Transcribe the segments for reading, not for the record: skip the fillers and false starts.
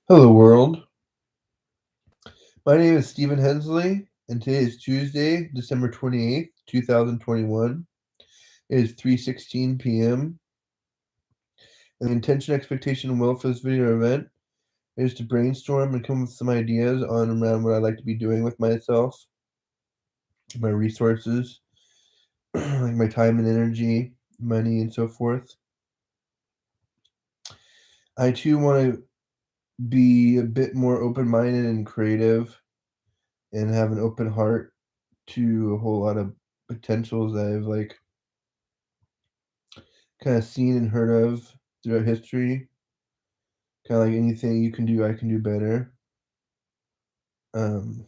Hello, world. My name is Stephen Hensley, and today is Tuesday, December 28th, 2021. It is 3:16 p.m., and the intention, expectation, and will for this video event is to brainstorm and come up with some ideas on around what I'd like to be doing with myself, my resources, like my time and energy, money, and so forth. I too want to be a bit more open-minded and creative and have an open heart to a whole lot of potentials that I've kind of seen and heard of throughout history. Kind of like anything you can do, I can do better. Um,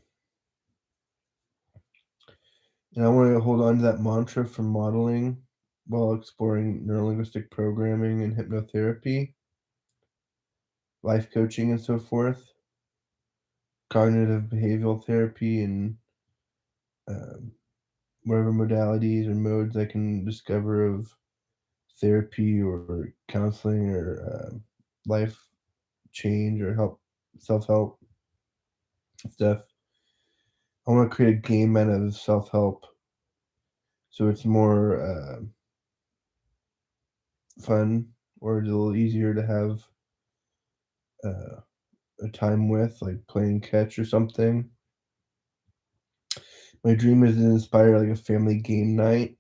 and I want to hold on to that mantra from modeling while exploring neurolinguistic programming and hypnotherapy, life coaching, and so forth, cognitive behavioral therapy, and um, whatever modalities or modes I can discover of therapy or counseling or life change or self help stuff. I want to create a game out of self help, so it's more fun or a little easier to have uh, a time with, like playing catch or something. My dream is to inspire like a family game night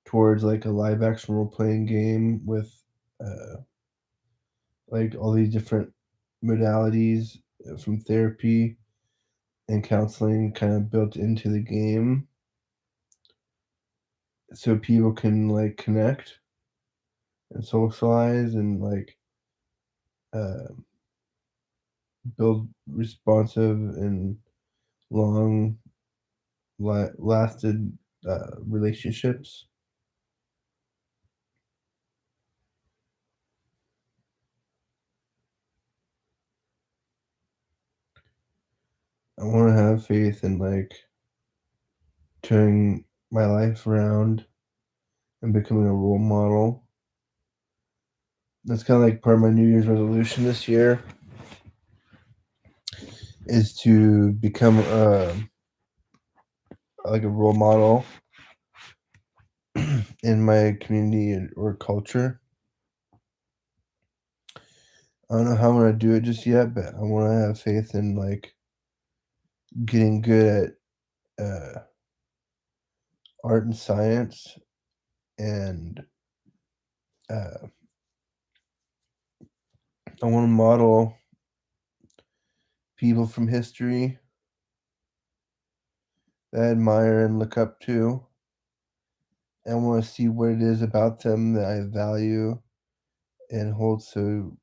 towards like a live action role playing game with uh, like all these different modalities from therapy and counseling kind of built into the game so people can like connect and socialize and like uh, build responsive and long lasted relationships. I want to have faith in like turning my life around and becoming a role model. That's kind of like part of my New Year's resolution this year is to become like a role model in my community or culture. I don't know how I'm gonna do it just yet, but I want to have faith in like getting good at art and science and uh, I want to model people from history that I admire and look up to. And I want to see what it is about them that I value and hold so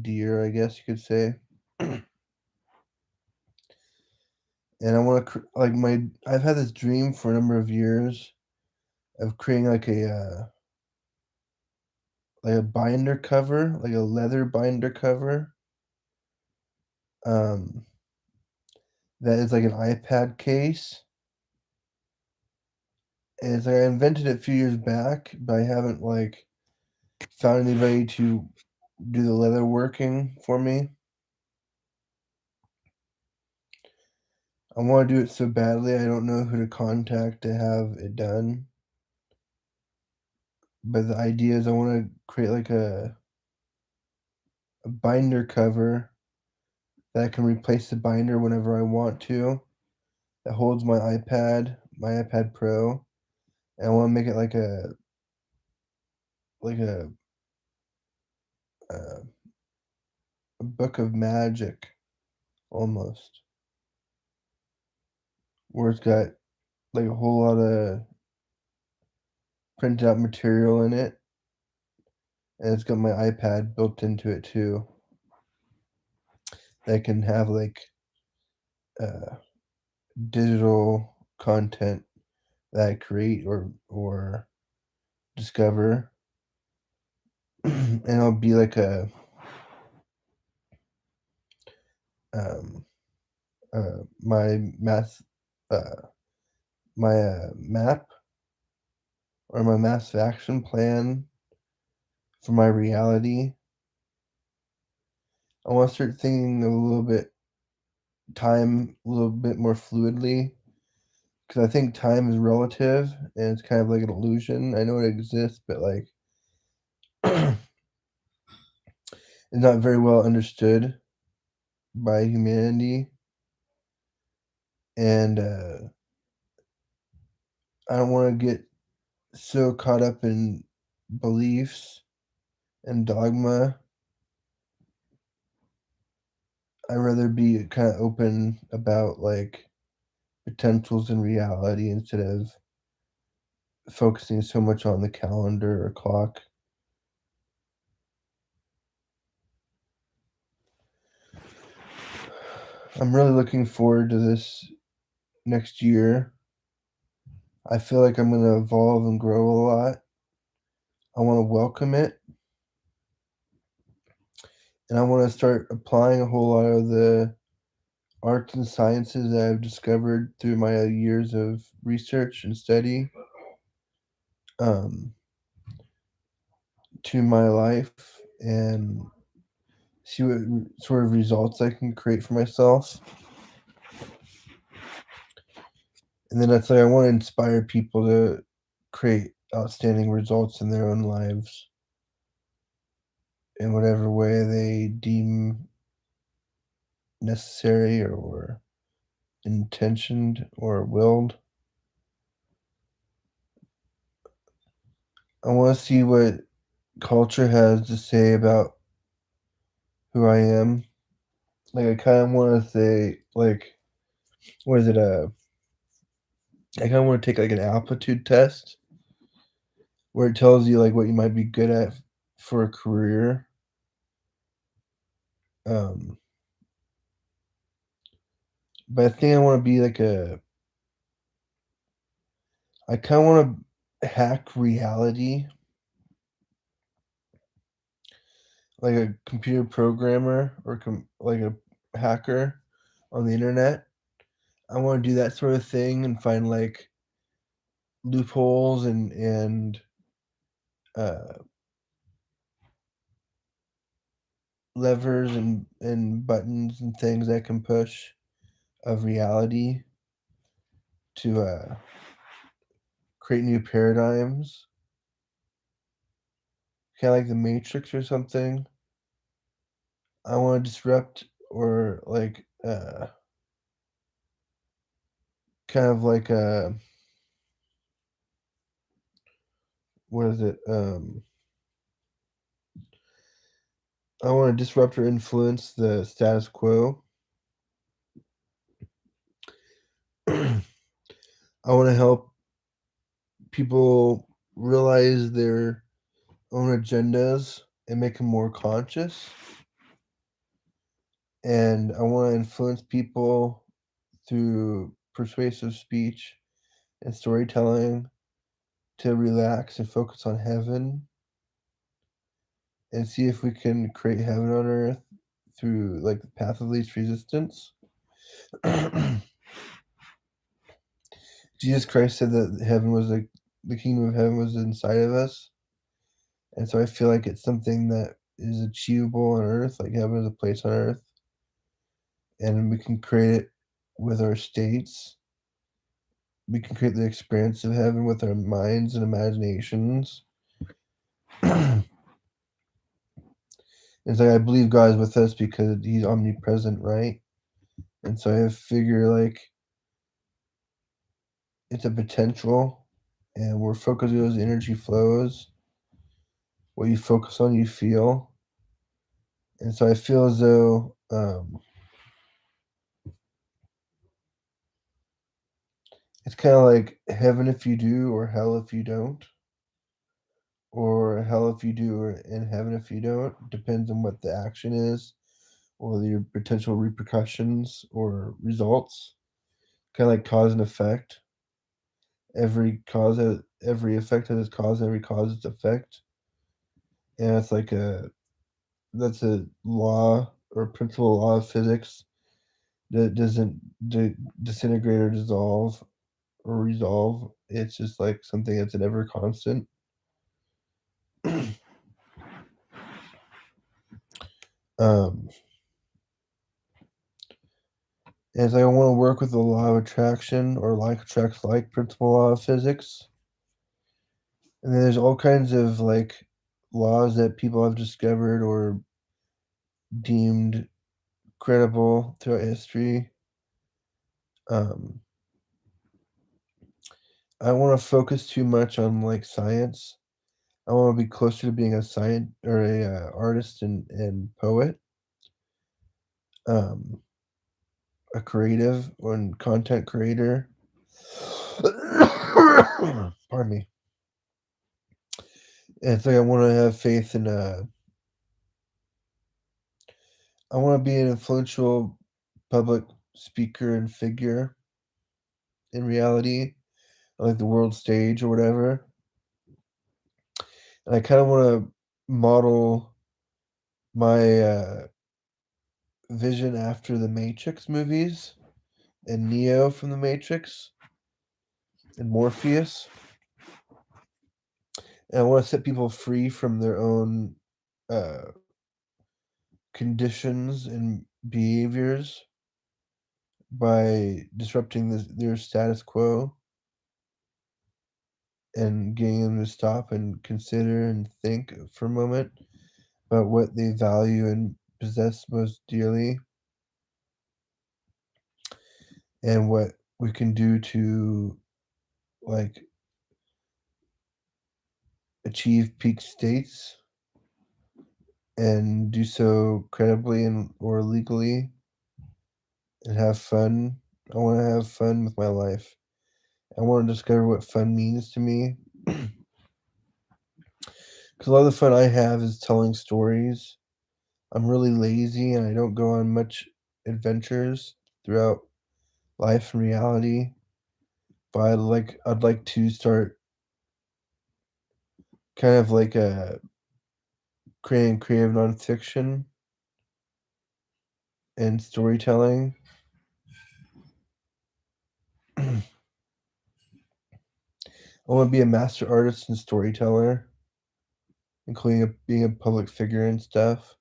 dear, I guess you could say. And I want to I've had this dream for a number of years of creating like a binder cover, like a leather binder cover. Um, that is like an iPad case. And it's like I invented it a few years back, but I haven't like found anybody to do the leather working for me. I want to do it so badly. I don't know who to contact to have it done. But the idea is I want to create like a binder cover that can replace the binder whenever I want to. That holds my iPad Pro, and I want to make it like uh, a book of magic almost, where it's got like a whole lot of printed out material in it, and it's got my iPad built into it too. That can have like uh, digital content that I create or discover, and it'll be like um my math uh my map or my mass action plan for my reality. I want to start thinking a little bit more fluidly, because I think time is relative and it's kind of like an illusion. I know it exists, but like it's not very well understood by humanity. And I don't want to get so caught up in beliefs and dogma. I'd rather be kind of open about like potentials in reality instead of focusing so much on the calendar or clock. I'm really looking forward to this next year. I feel like I'm going to evolve and grow a lot. I want to welcome it, and I want to start applying a whole lot of the arts and sciences that I've discovered through my years of research and study, um, to my life, and see what sort of results I can create for myself. And then that's like I want to inspire people to create outstanding results in their own lives in whatever way they deem necessary or intentioned or willed. I want to see what culture has to say about who I am. Like I kind of want to say like what is it? I kind of want to take like an aptitude test where it tells you like what you might be good at for a career. Um, but I think I want to be like I kind of want to hack reality, like a computer programmer or like a hacker on the internet. I want to do that sort of thing and find like loopholes and uh, levers and buttons and things I can push of reality to create new paradigms, kind of like the Matrix or something. I want to disrupt or like kind of like what is it? I want to disrupt or influence the status quo. I want to help people realize their own agendas and make them more conscious. And I want to influence people through persuasive speech and storytelling to relax and focus on heaven and see if we can create heaven on earth through like the path of least resistance. Jesus Christ said that heaven was like the kingdom of heaven was inside of us. And so I feel like it's something that is achievable on earth, like heaven is a place on earth, and we can create it with our states. We can create the experience of heaven with our minds and imaginations. It's like I believe God is with us because He's omnipresent, right? And so I figure like it's a potential, and we're focusing those energy flows. What you focus on, you feel. And so I feel as though it's kind of like heaven if you do, or hell if you don't, or hell if you do, or in heaven if you don't. Depends on what the action is, or your potential repercussions or results. Kind of like cause and effect. Every effect has its cause, every cause its effect. And it's like that's a law or principle law of physics that doesn't disintegrate or dissolve or resolve. It's just like something that's an ever constant. um And it's like I want to work with the law of attraction or like attracts like principle law of physics. And then there's all kinds of like laws that people have discovered or deemed credible throughout history. Um, I don't want to focus too much on like science. I want to be closer to being a science or a artist and poet, um, a creative and content creator. Pardon me. And it's like I want to have faith in. I want to be an influential public speaker and figure in reality, like the world stage or whatever. And I kind of want to model my vision after the Matrix movies and Neo from the Matrix and Morpheus. And I want to set people free from their own uh, conditions and behaviors by disrupting their status quo and getting them to stop and consider and think for a moment about what they value and possess most dearly and what we can do to like achieve peak states and do so credibly and or legally and have fun. I want to have fun with my life. I want to discover what fun means to me. Because a lot of the fun I have is telling stories. I'm really lazy and I don't go on much adventures throughout life and reality. But I'd like to start kind of like creating creative nonfiction and storytelling. I want to be a master artist and storyteller, including being a public figure and stuff.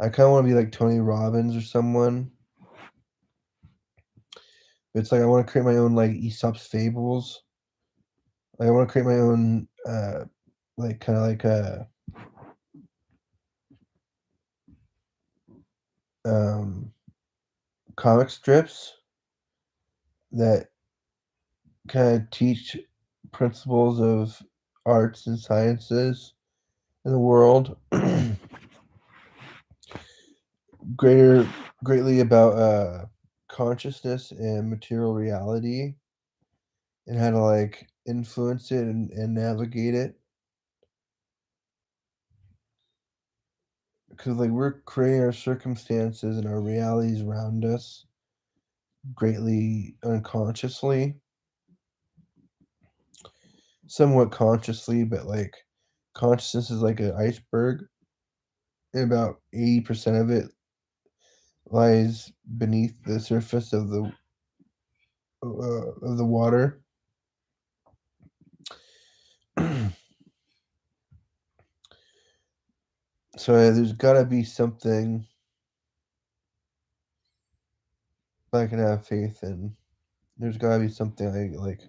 I kind of want to be like Tony Robbins or someone. It's like I want to create my own like Aesop's fables. Like, I want to create my own like kind of like um, comic strips that kind of teach principles of arts and sciences in the world greater greatly about consciousness and material reality and how to like influence it and navigate it because like we're creating our circumstances and our realities around us greatly unconsciously, somewhat consciously, but like consciousness is like an iceberg and about 80% of it lies beneath the surface of the water. So there's got to be something I can have faith in. There's got to be something like.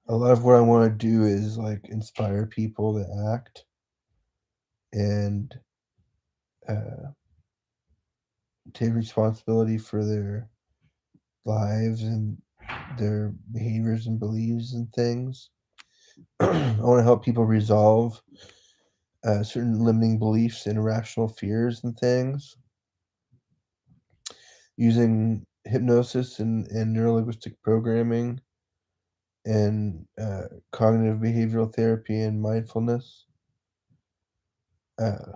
A lot of what I want to do is like inspire people to act and uh, take responsibility for their lives and their behaviors and beliefs and things. I want to help people resolve certain limiting beliefs and irrational fears and things using hypnosis and neurolinguistic programming and cognitive behavioral therapy and mindfulness. Uh,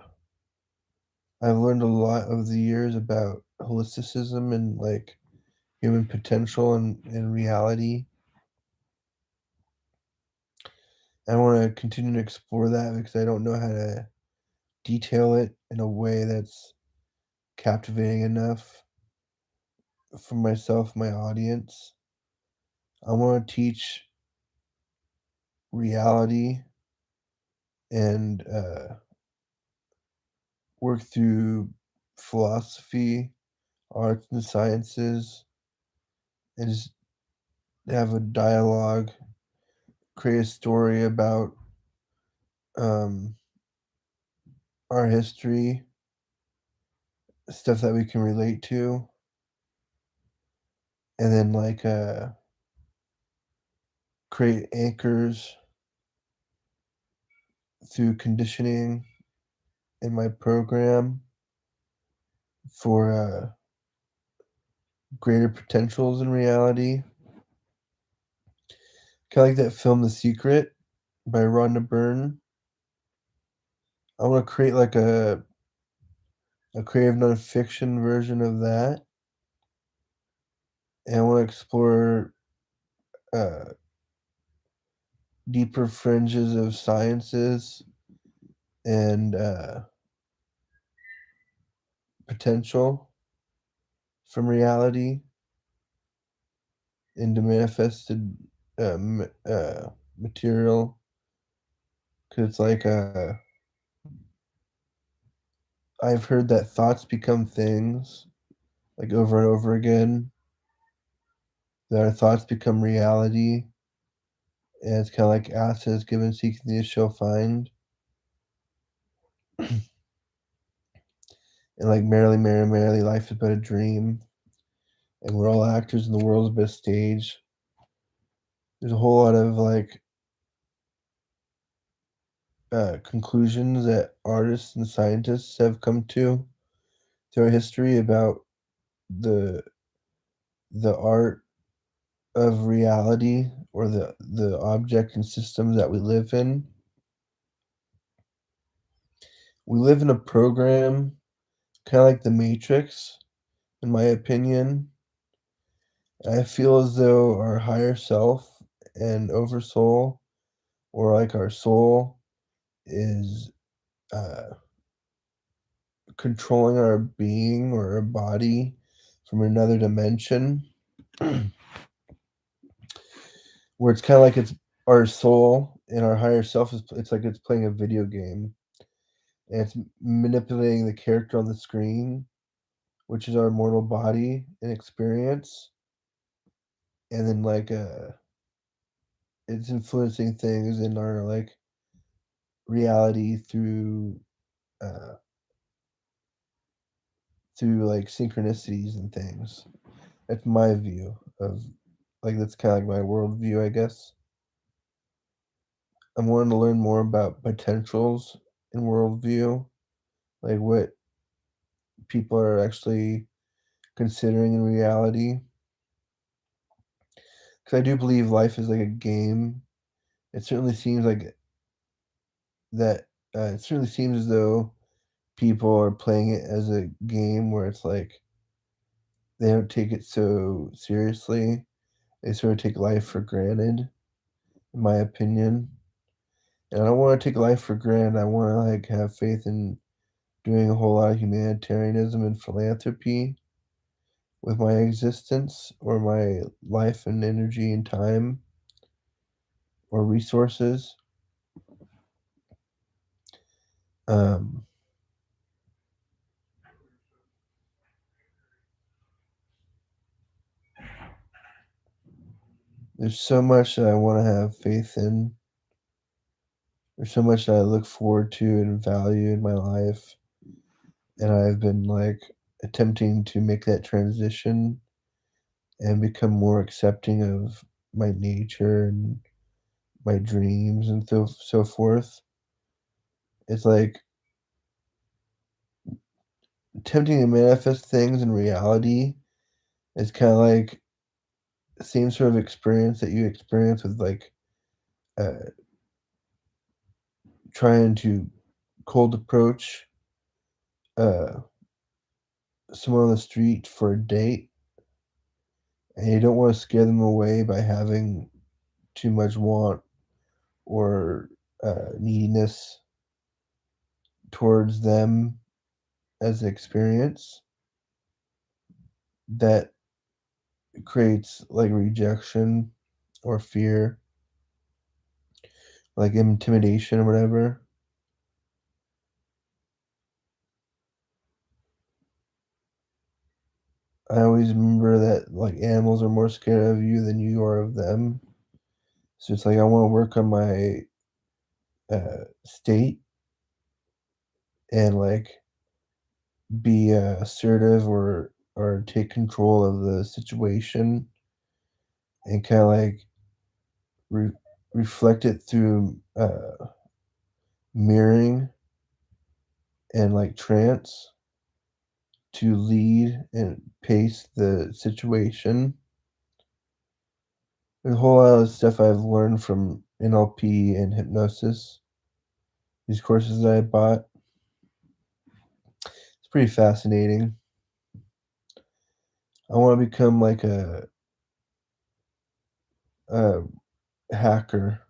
I've learned a lot over the years about holisticism and like human potential and reality. I want to continue to explore that because I don't know how to detail it in a way that's captivating enough for myself, my audience. I want to teach reality and work through philosophy, arts and sciences, and just have a dialogue, create a story about um, our history, stuff that we can relate to, and then create anchors through conditioning in my program for greater potentials in reality. Kind of like that film The Secret by Rhonda Byrne. I want to create like a creative nonfiction version of that, and I want to explore uh, deeper fringes of sciences and potential from reality into manifested material. Because it's like I've heard that thoughts become things, like over and over again. That our thoughts become reality, and it's kind of like acid is given, seeking the shall find. And like merrily, merrily, merrily, life is but a dream, and we're all actors in the world's best stage. There's a whole lot of like conclusions that artists and scientists have come to through history about the the art of reality, or the object and systems that we live in. We live in a program kind of like the Matrix, in my opinion. I feel as though our higher self and oversoul, or like our soul, is uh, controlling our being or our body from another dimension, where it's kind of like it's our soul and our higher self is, it's like it's playing a video game, and it's manipulating the character on the screen, which is our mortal body and experience, and then it's influencing things in our like reality uh through like synchronicities and things. That's my view of, like, that's kind of like my worldview, I guess. I'm wanting to learn more about potentials in worldview, like what people are actually considering in reality. Because I do believe life is like a game. It certainly seems like that. It certainly seems as though people are playing it as a game where it's like they don't take it so seriously. They sort of take life for granted, in my opinion. And I don't want to take life for granted. I want to like have faith in doing a whole lot of humanitarianism and philanthropy with my existence, or my life and energy and time or resources. Um, there's so much that I want to have faith in. There's so much that I look forward to and value in my life. And I've been like attempting to make that transition and become more accepting of my nature and my dreams and so forth. It's like attempting to manifest things in reality is kind of like the same sort of experience that you experience with like uh, trying to cold approach uh, someone on the street for a date, and you don't want to scare them away by having too much want or neediness towards them as an experience that creates like rejection or fear, like intimidation or whatever. I always remember that like animals are more scared of you than you are of them. So it's like I want to work on my state and like be assertive or take control of the situation and kind of like re- reflect it through mirroring and like trance to lead and pace the situation. There's a whole lot of stuff I've learned from NLP and hypnosis. These courses that I bought. It's pretty fascinating. I want to become like a hacker.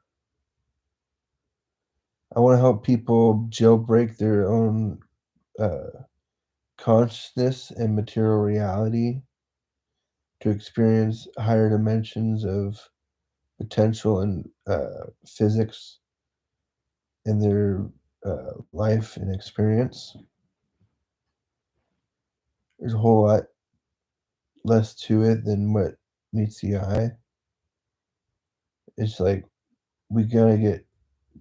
I want to help people jailbreak their own uh, consciousness and material reality to experience higher dimensions of potential and physics in their life and experience. There's a whole lot less to it than what meets the eye. It's like we gotta get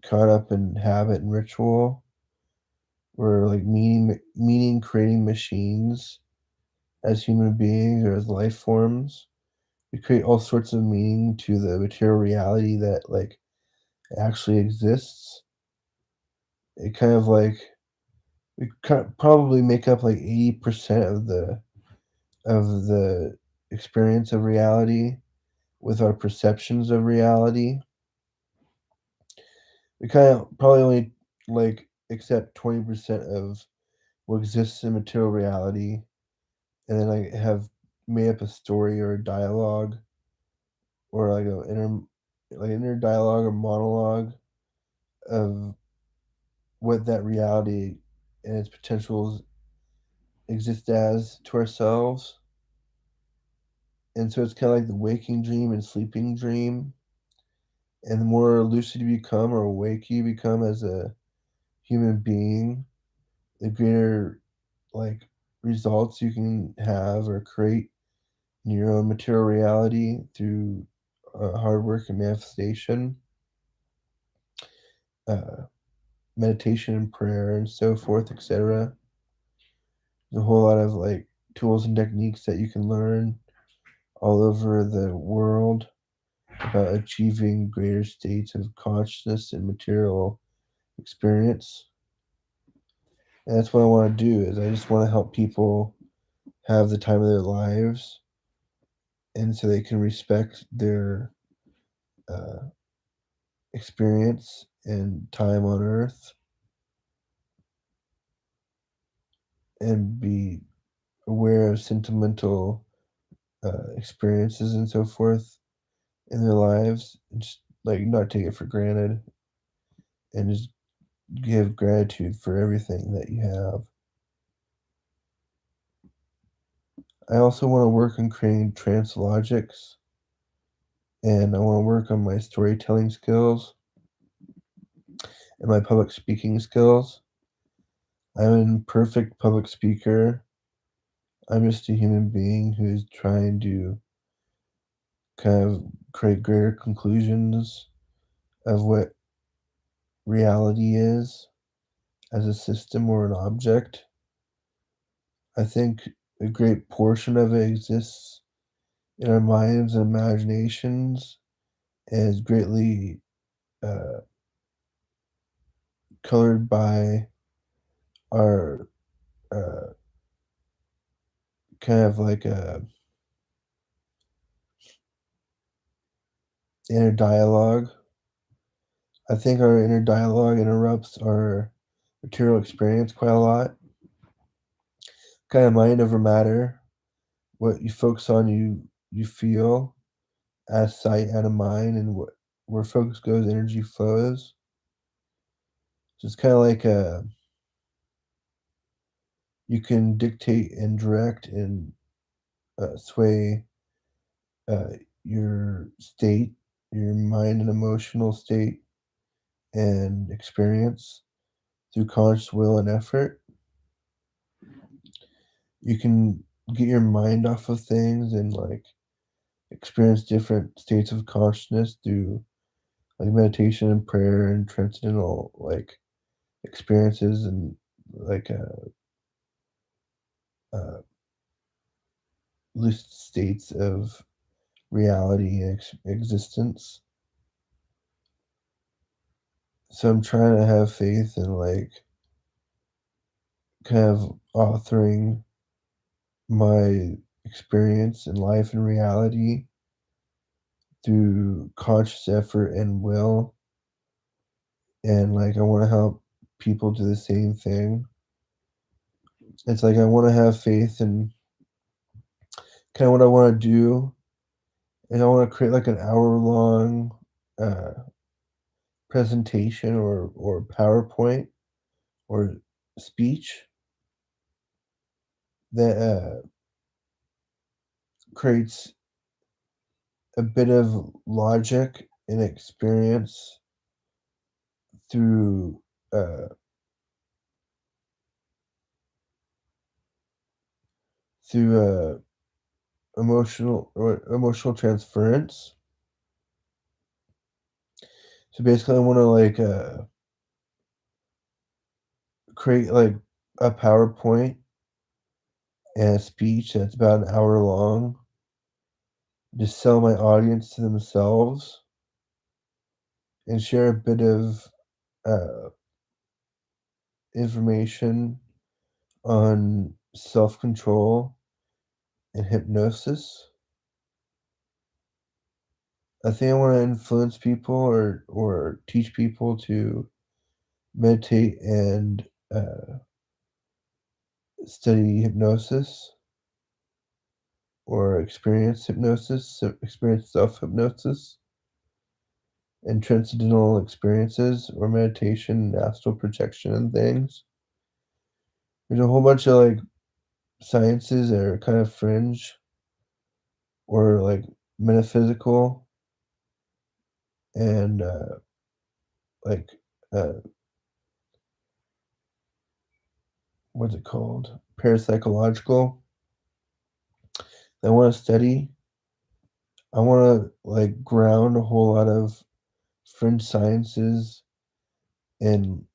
caught up in habit and ritual. We're like meaning creating machines as human beings or as life forms. We create all sorts of meaning to the material reality that like actually exists. It kind of like we probably make up like 80% of the experience of reality with our perceptions of reality. We kind of probably only like accept 20% of what exists in material reality, and then like have made up a story or a dialogue or like a inner dialogue or monologue of what that reality and its potentials exist as to ourselves. And so it's kind of like the waking dream and sleeping dream. And the more lucid you become or awake you become as a human being, the greater like results you can have or create in your own material reality through hard work and manifestation, uh, meditation and prayer and so forth, etc. There's a whole lot of like tools and techniques that you can learn all over the world about achieving greater states of consciousness and material experience. And that's what I want to do is I just want to help people have the time of their lives and so they can respect their uh, experience and time on earth and be aware of sentimental experiences and so forth in their lives and just like not take it for granted and just give gratitude for everything that you have. I also want to work on creating trance logics and I want to work on my storytelling skills and my public speaking skills. I'm an imperfect public speaker. I'm just a human being who's trying to kind of create greater conclusions of what reality is as a system or an object. I think a great portion of it exists in our minds and imaginations and is greatly uh, colored by our uh, kind of like a inner dialogue. I think our inner dialogue interrupts our material experience quite a lot. Kind of mind over matter. What you focus on, you feel as sight out of mind, and where focus goes, energy flows. So it's kind of like you can dictate and direct and sway uh, your state, your mind and emotional state and experience through conscious will and effort. You can. get your mind off of things and like experience different states of consciousness through like meditation and prayer and transcendental like experiences and like uh, lucid states of reality and existence. So I'm trying to have faith in like kind of authoring my experience in life and reality through conscious effort and will. And like I want to help people do the same thing. It's like I want to have faith in kind of what I want to do, and I want to create like an hour long uh, presentation or PowerPoint or speech that creates a bit of logic and experience through uh, through emotional transference. So basically, I want to like create like a PowerPoint and a speech that's about an hour long. Just sell my audience to themselves and share a bit of uh, information on self control and hypnosis. I think I want to influence people or teach people to meditate and study hypnosis or experience hypnosis, so experience self hypnosis and transcendental experiences or meditation and astral projection and things. There's a whole bunch of like sciences that are kind of fringe or like metaphysical and like uh, what's it called? Parapsychological. I want to study. I want to like ground a whole lot of fringe sciences in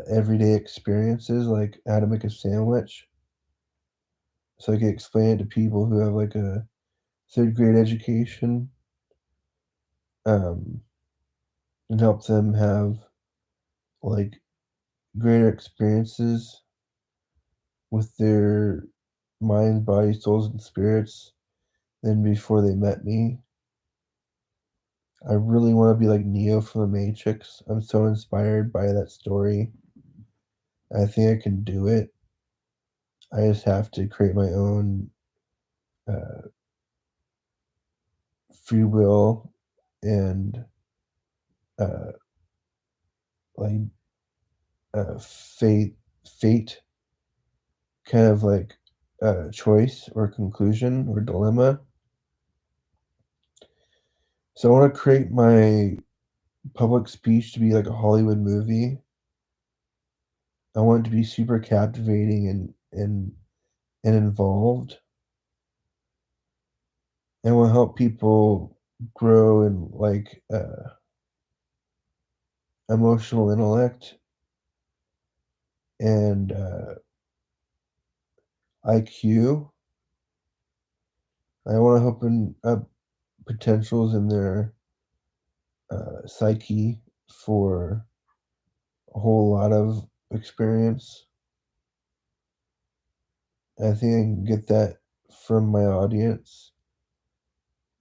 everyday experiences, like how to make a sandwich. So I can explain it to people who have like a third grade education, um, and help them have like greater experiences with their minds, bodies, souls, and spirits than before they met me. I really want to be like Neo from the Matrix. I'm so inspired by that story. I think I can do it. I just have to create my own uh, free will and uh, like fate kind of like choice or conclusion or dilemma. So I want to create my public speech to be like a Hollywood movie. I want it to be super captivating and involved. And will help people grow in like emotional intellect and IQ. I want to open up potentials in their psyche for a whole lot of experience. I think I can get that from my audience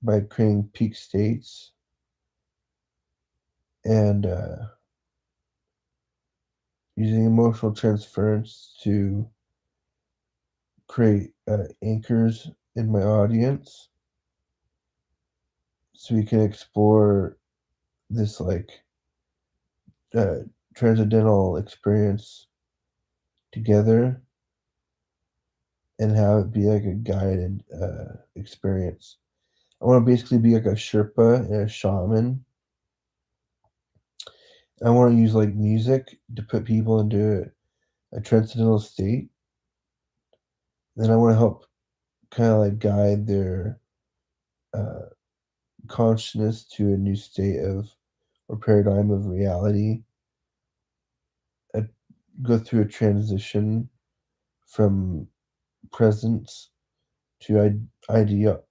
by creating peak states and using emotional transference to create anchors in my audience so we can explore this like uh, transcendental experience together and have it be like a guided experience. I want to basically be like a Sherpa and a shaman. I want to use like music to put people into a transcendental state. Then I want to help kind of like guide their uh, consciousness to a new state of or paradigm of reality, uh, go through a transition from presence to ideal.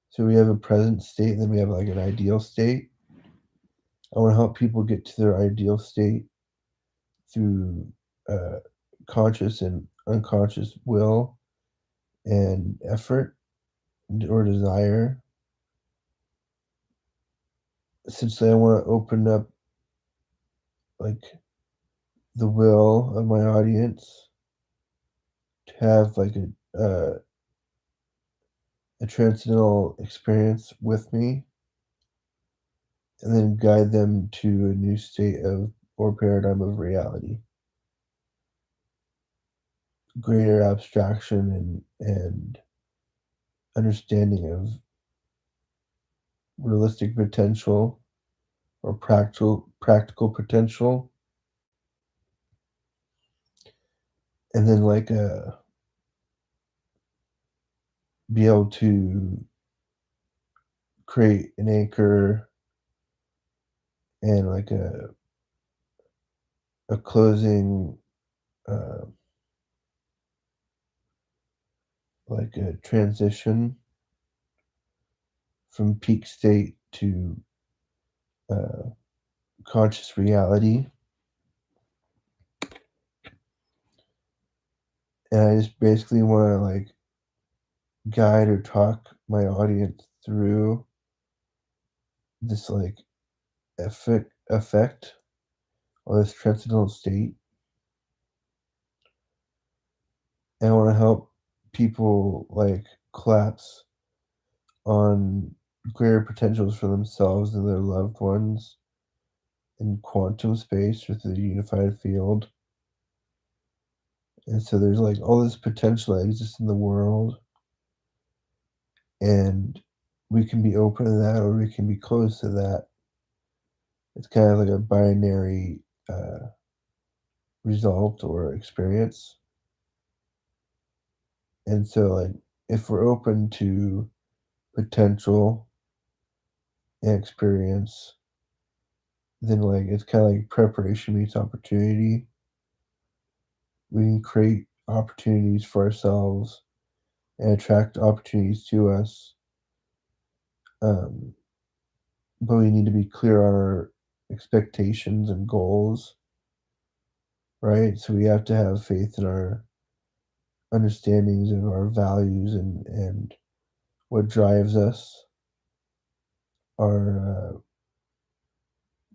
So we have a present state, and then we have like an ideal state. I want to help people get to their ideal state through uh, conscious and unconscious will and effort or desire. Essentially, I want to open up like the will of my audience to have like a transcendental experience with me, and then guide them to a new state of or paradigm of reality, greater abstraction and understanding of realistic potential or practical potential, and then like be able to create an anchor and like a closing uh, like a transition from peak state to uh, conscious reality. And I just basically want to like guide or talk my audience through this like effect or this transcendental state. And I want to help people like collapse on greater potentials for themselves and their loved ones in quantum space or through the unified field. And so there's like all this potential that exists in the world, and we can be open to that or we can be closed to that. It's kind of like a binary result or experience. And so, like, if we're open to potential and experience, then like it's kind of like preparation meets opportunity. We can create opportunities for ourselves and attract opportunities to us. Um, but we need to be clear on our expectations and goals, right? So we have to have faith in our understandings of our values and what drives us, our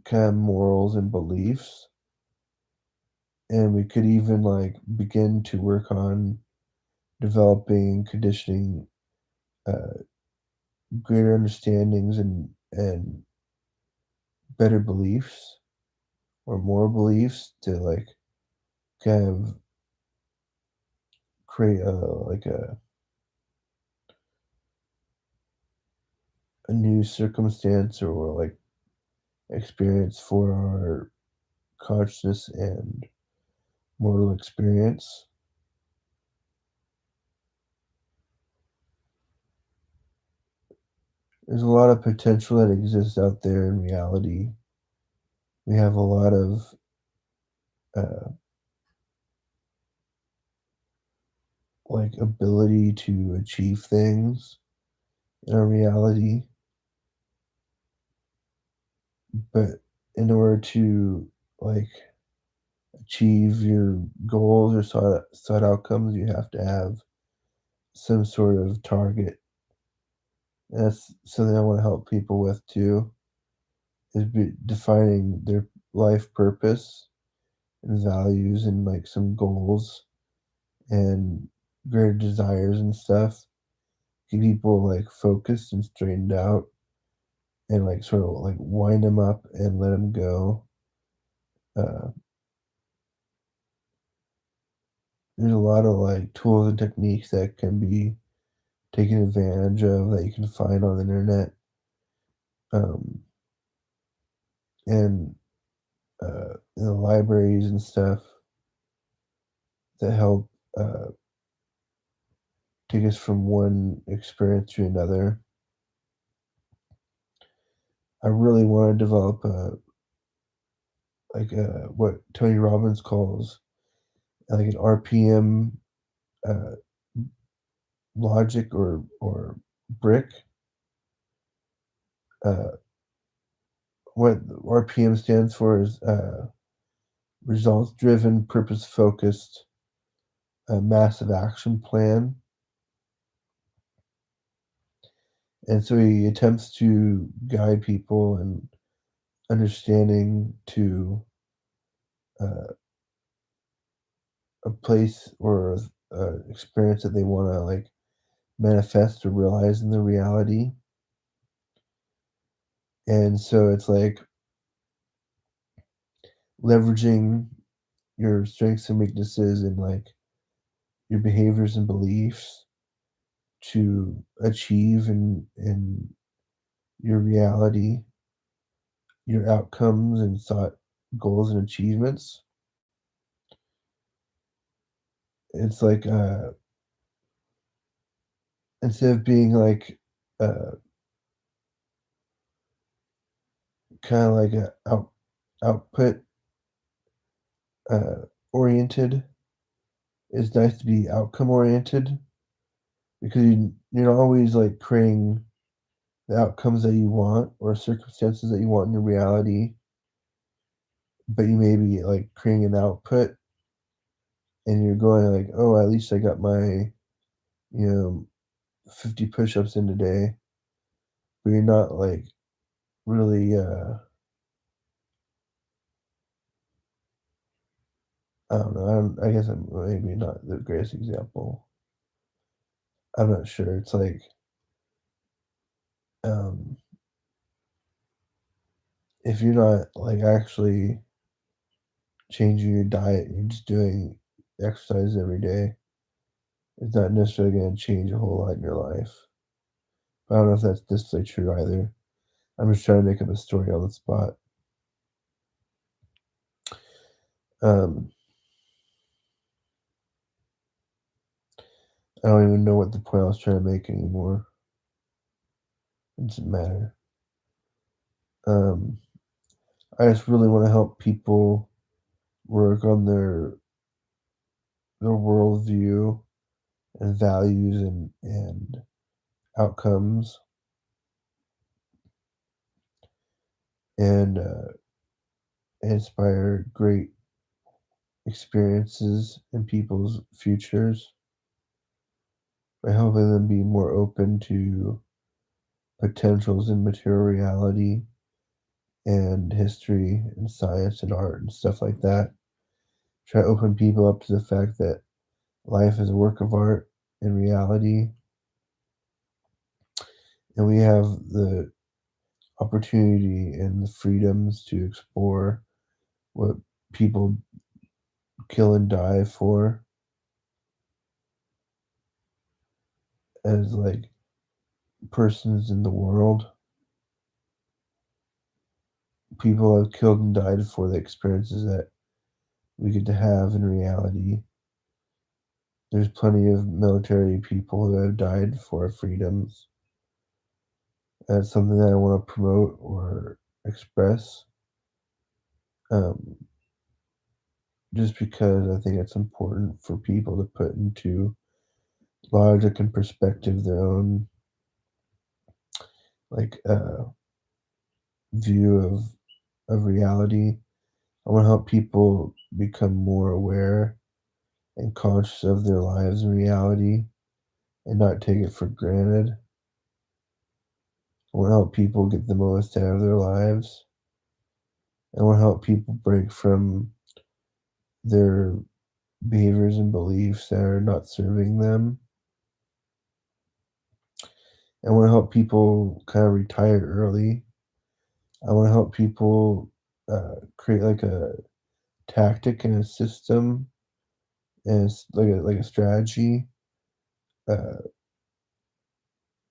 kind of morals and beliefs. And we could even like begin to work on developing, conditioning uh, greater understandings and better beliefs or more beliefs to like kind of create a new circumstance or like experience for our consciousness and mortal experience. There's a lot of potential that exists out there in reality. We have a lot of uh, like ability to achieve things in our reality, but in order to like achieve your goals or sought outcomes, you have to have some sort of target. And that's something I want to help people with too, is defining their life purpose and values and like some goals and greater desires and stuff. Keep people like focused and straightened out and like sort of like wind them up and let them go. Uh, there's a lot of like tools and techniques that can be taken advantage of that you can find on the internet, um, and in the libraries and stuff that help. take us from one experience to another. I really want to develop what Tony Robbins calls like an RPM uh, logic or brick. Uh, what RPM stands for is results driven, purpose focused, massive action plan. And so he attempts to guide people and understanding to uh, a place or experience that they want to like manifest or realize in the reality. And so it's like leveraging your strengths and weaknesses and like your behaviors and beliefs to achieve in your reality, your outcomes and thought goals and achievements. It's like instead of being like uh, kind of like a output uh, oriented, it's nice to be outcome oriented because you're not always like creating the outcomes that you want or circumstances that you want in your reality, but you may be like creating an output and you're going like, oh, at least I got my, you know, 50 push-ups in today, but you're not like really, I don't know. I guess I'm maybe not the greatest example. I'm not sure. It's like, um, if you're not like actually changing your diet, you're just doing exercise every day, it's not necessarily going to change a whole lot in your life. But I don't know if that's necessarily true either. I'm just trying to make up a story on the spot. Um, I don't even know what the point I was trying to make anymore. It doesn't matter. Um, I just really want to help people work on their worldview and values and outcomes and inspire great experiences in people's futures by helping them be more open to potentials in material reality and history and science and art and stuff like that. Try to open people up to the fact that life is a work of art in reality, and we have the opportunity and the freedoms to explore what people kill and die for as like persons in the world. People have killed and died for the experiences that we get to have in reality. There's plenty of military people who have died for our freedoms. That's something that I want to promote or express, um, just because I think it's important for people to put into logic and perspective their own like view of reality. I want to help people become more aware and conscious of their lives and reality and not take it for granted. I want to help people get the most out of their lives. I want to help people break from their behaviors and beliefs that are not serving them. I want to help people kind of retire early. I want to help people create like a tactic and a system and like a strategy uh,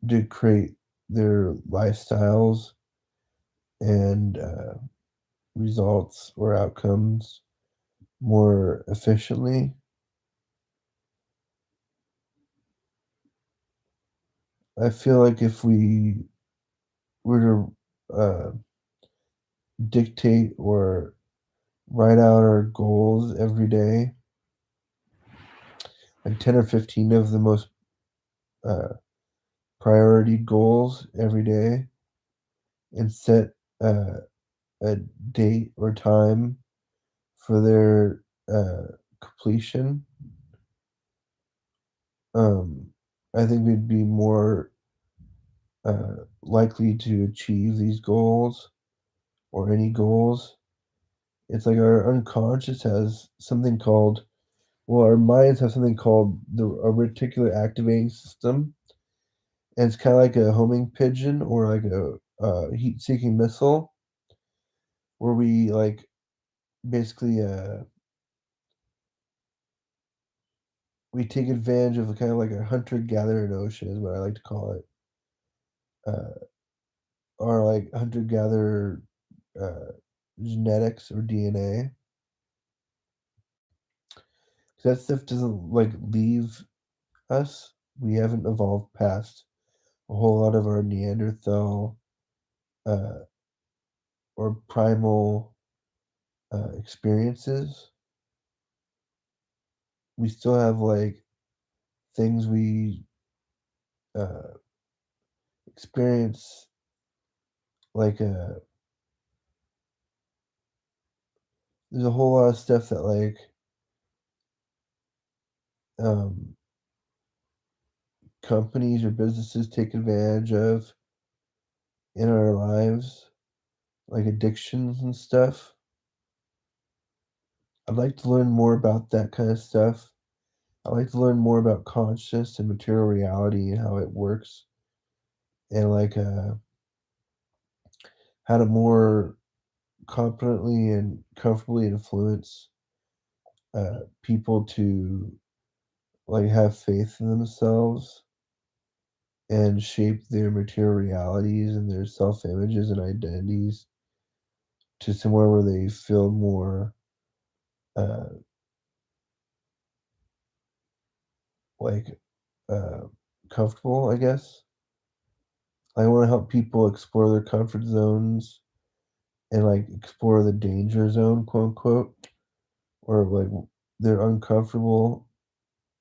to create their lifestyles and results or outcomes more efficiently. I feel like if we were to dictate or write out our goals every day, like 10 or 15 of the most uh, priority goals every day, and set a date or time for their completion, um, I think we'd be more likely to achieve these goals or any goals. It's like our unconscious has something called, well, our minds have something called a reticular activating system, and it's kind of like a homing pigeon or like a heat-seeking missile, where we like basically we take advantage of kind of like a hunter-gatherer notion, is what I like to call it, or like hunter-gatherer uh, genetics or DNA. 'Cause that stuff doesn't like leave us. We haven't evolved past a whole lot of our Neanderthal uh, or primal experiences. We still have like things we uh, experience, like there's a whole lot of stuff that like um, companies or businesses take advantage of in our lives, like addictions and stuff. I'd like to learn more about that kind of stuff. I'd like to learn more about consciousness and material reality and how it works, and like how to more competently and comfortably influence people to like have faith in themselves and shape their material realities and their self images and identities to somewhere where they feel more uh, like uh, comfortable, I guess. I want to help people explore their comfort zones and like explore the danger zone, quote unquote, or like their uncomfortable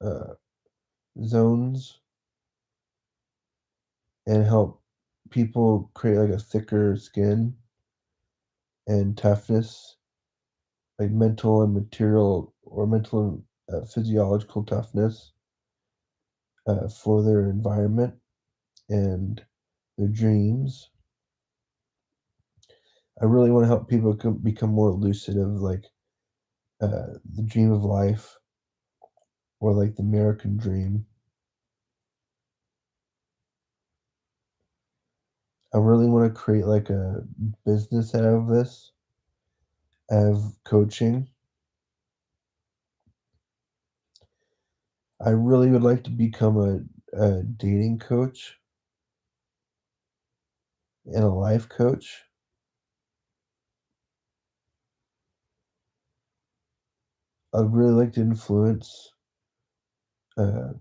uh, zones, and help people create like a thicker skin and toughness, like mental and material or mental and physiological toughness for their environment and their dreams. I really want to help people become more lucid of like the dream of life or like the American dream. I really want to create like a business out of this, of coaching. I really would like to become a dating coach and a life coach. I'd really like to influence uh,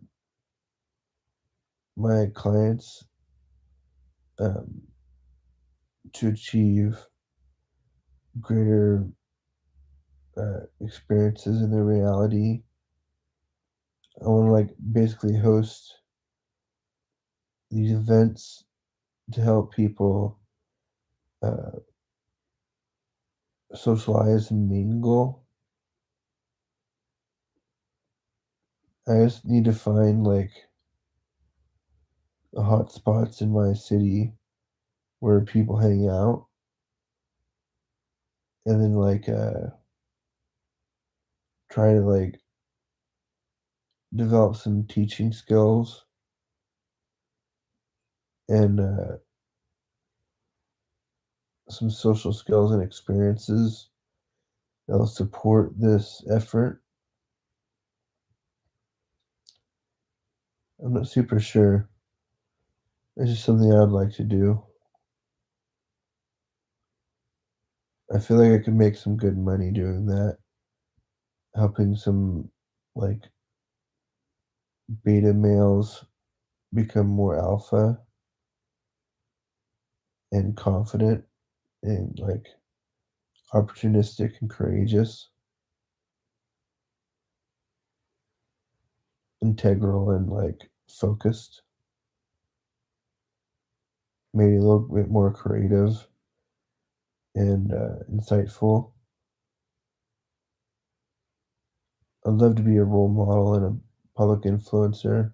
my clients um, to achieve greater experiences in their reality. I want to like basically host these events to help people uh, socialize and mingle. I just need to find like hot spots in my city where people hang out, and then like try to like develop some teaching skills and some social skills and experiences that'll support this effort. I'm not super sure. It's just something I'd like to do. I feel like I could make some good money doing that, helping some like beta males become more alpha and confident and like opportunistic and courageous, integral and like focused, maybe a little bit more creative and insightful. I'd love to be a role model and a public influencer.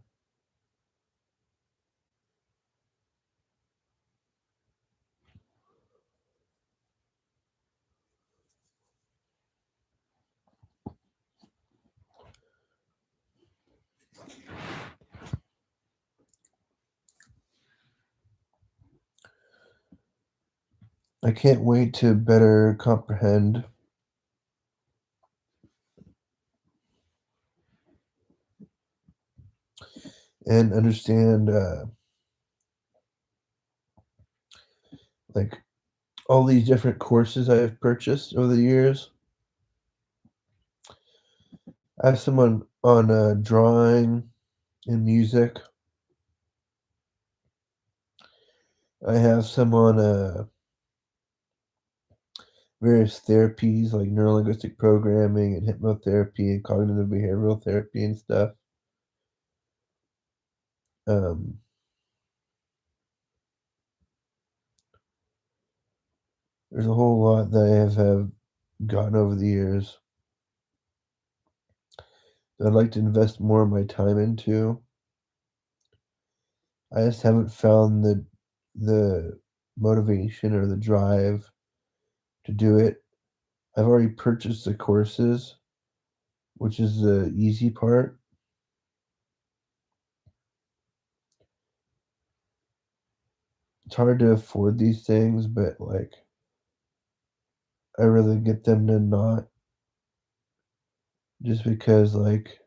I can't wait to better comprehend and understand like all these different courses I have purchased over the years. I have some on drawing and music. I have some on various therapies like neurolinguistic programming and hypnotherapy and cognitive behavioral therapy and stuff. Um, there's a whole lot that have gotten over the years that I'd like to invest more of my time into. I just haven't found the motivation or the drive to do it. I've already purchased the courses, which is the easy part. It's hard to afford these things, but like I really get them to not just because like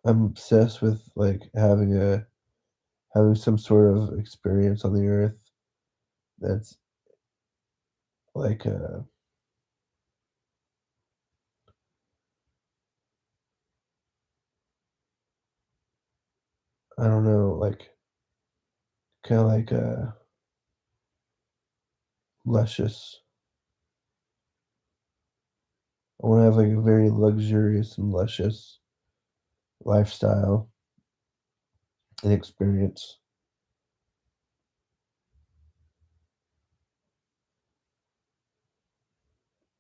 I'm obsessed with like having some sort of experience on the earth that's like I don't know, like kind of like luscious. I want to have like a very luxurious and luscious lifestyle and experience.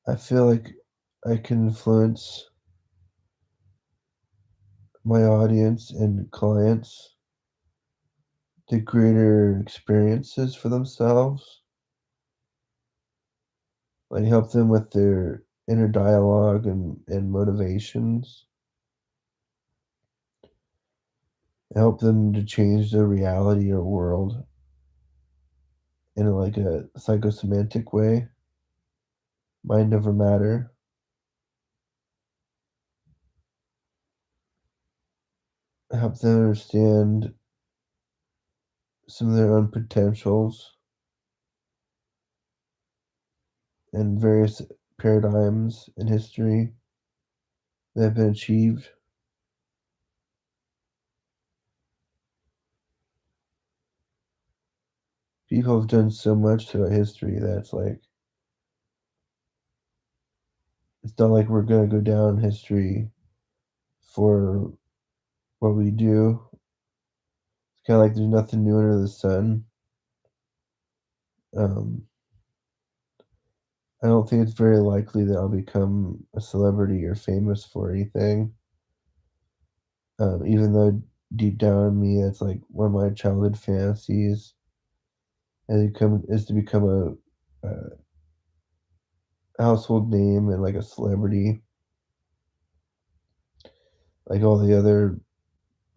I feel like I can influence my audience and clients to greater experiences for themselves, like help them with their inner dialogue and motivations, help them to change their reality or world in like a psychosemantic way, mind over matter, help them understand some of their own potentials and various paradigms in history that have been achieved. People have done so much throughout history that it's not like we're gonna go down history for what we do. It's kind of like there's nothing new under the sun. Um, I don't think it's very likely that I'll become a celebrity or famous for anything. Even though deep down in me, that's like one of my childhood fantasies, is to become a household name and like a celebrity, like all the other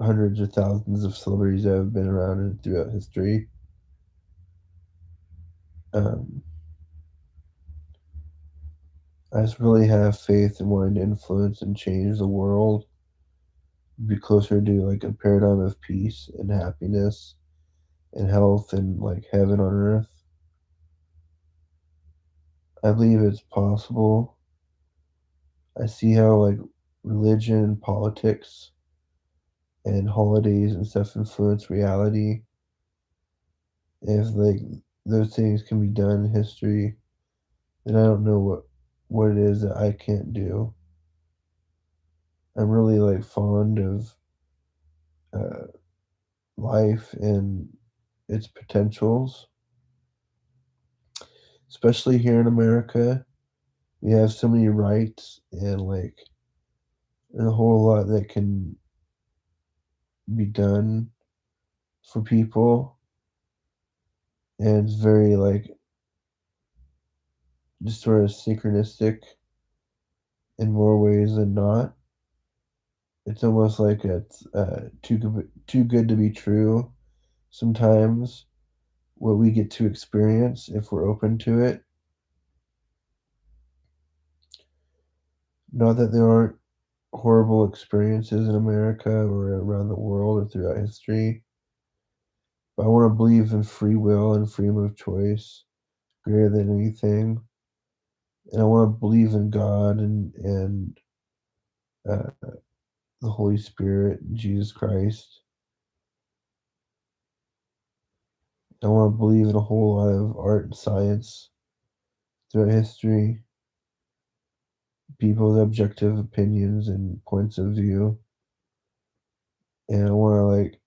hundreds or thousands of celebrities that have been around and throughout history. Um, I just really have faith in wanting to influence and change the world, be closer to like a paradigm of peace and happiness and health and like heaven on earth. I believe it's possible. I see how like religion and politics and holidays and stuff influence reality, if like those things can be done in history, then I don't know what it is that I can't do. I'm really like fond of uh, life and its potentials, especially here in America. We have so many rights and like there's a whole lot that can be done for people, and it's very like just sort of synchronistic in more ways than not. It's almost like it's too good to be true sometimes, what we get to experience if we're open to it. Not that there aren't horrible experiences in America or around the world or throughout history, but I want to believe in free will and freedom of choice greater than anything. And I want to believe in God and uh, the Holy Spirit, Jesus Christ. I want to believe in a whole lot of art and science throughout history, people's objective opinions and points of view. And I want to like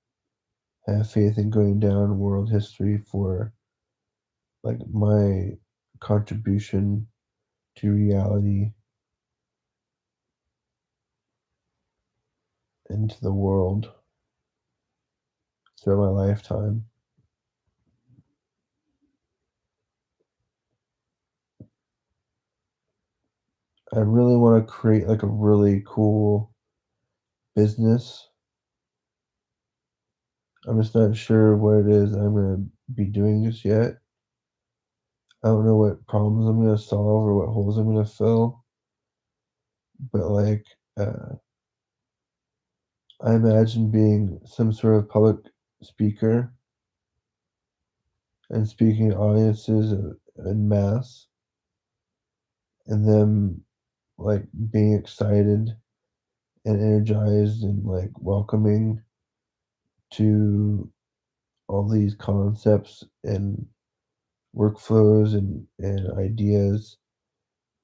have faith in going down world history for like my contribution to reality and to the world throughout my lifetime. I really want to create like a really cool business. I'm just not sure what it is I'm going to be doing just yet. I don't know what problems I'm going to solve or what holes I'm going to fill, but like, I imagine being some sort of public speaker and speaking to audiences in mass, and them like being excited and energized and like welcoming to all these concepts and workflows and ideas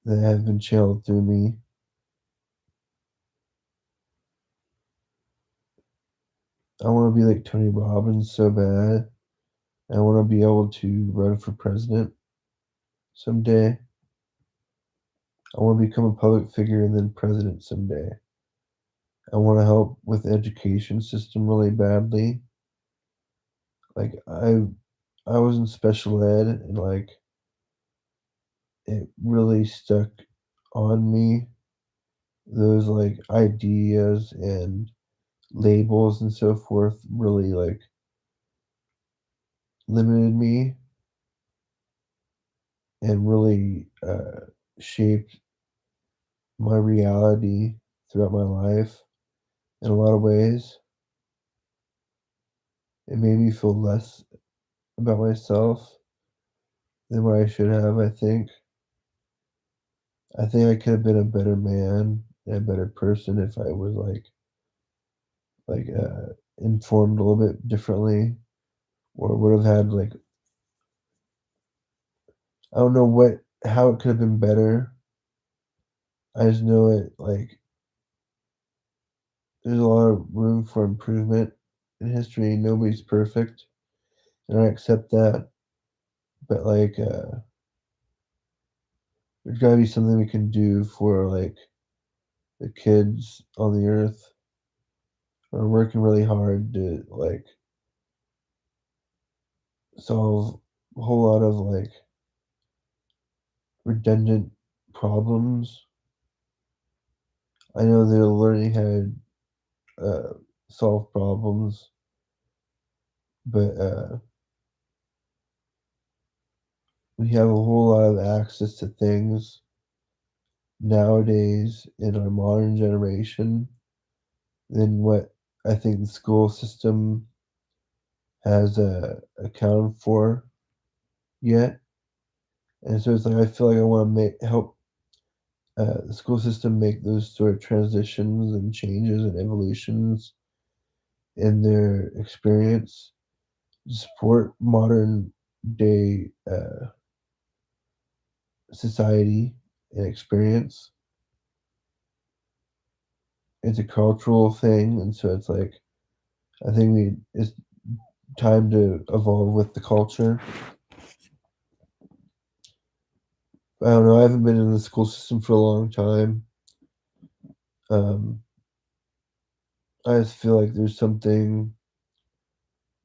that have been channeled through me. I want to be like Tony Robbins so bad. I want to be able to run for president someday. I want to become a public figure and then president someday. I want to help with the education system really badly. Like I was in special ed and like it really stuck on me, those like ideas and labels and so forth really like limited me and really shaped my reality throughout my life in a lot of ways. It made me feel less about myself than what I should have, I think. I think I could have been a better man and a better person if I was informed a little bit differently, or would have had like I don't know what how it could have been better. I just know it like there's a lot of room for improvement in history. Nobody's perfect, and I accept that. But like, there's got to be something we can do for like the kids on the earth who are working really hard to like solve a whole lot of like redundant problems. I know they're learning how to solve problems, but we have a whole lot of access to things nowadays in our modern generation than what I think the school system has accounted for yet. And so it's like I feel like I want to make help the school system make those sort of transitions and changes and evolutions in their experience to support modern day society and experience. It's a cultural thing, and so it's like I think it's time to evolve with the culture. I don't know. I haven't been in the school system for a long time. Um, I just feel like there's something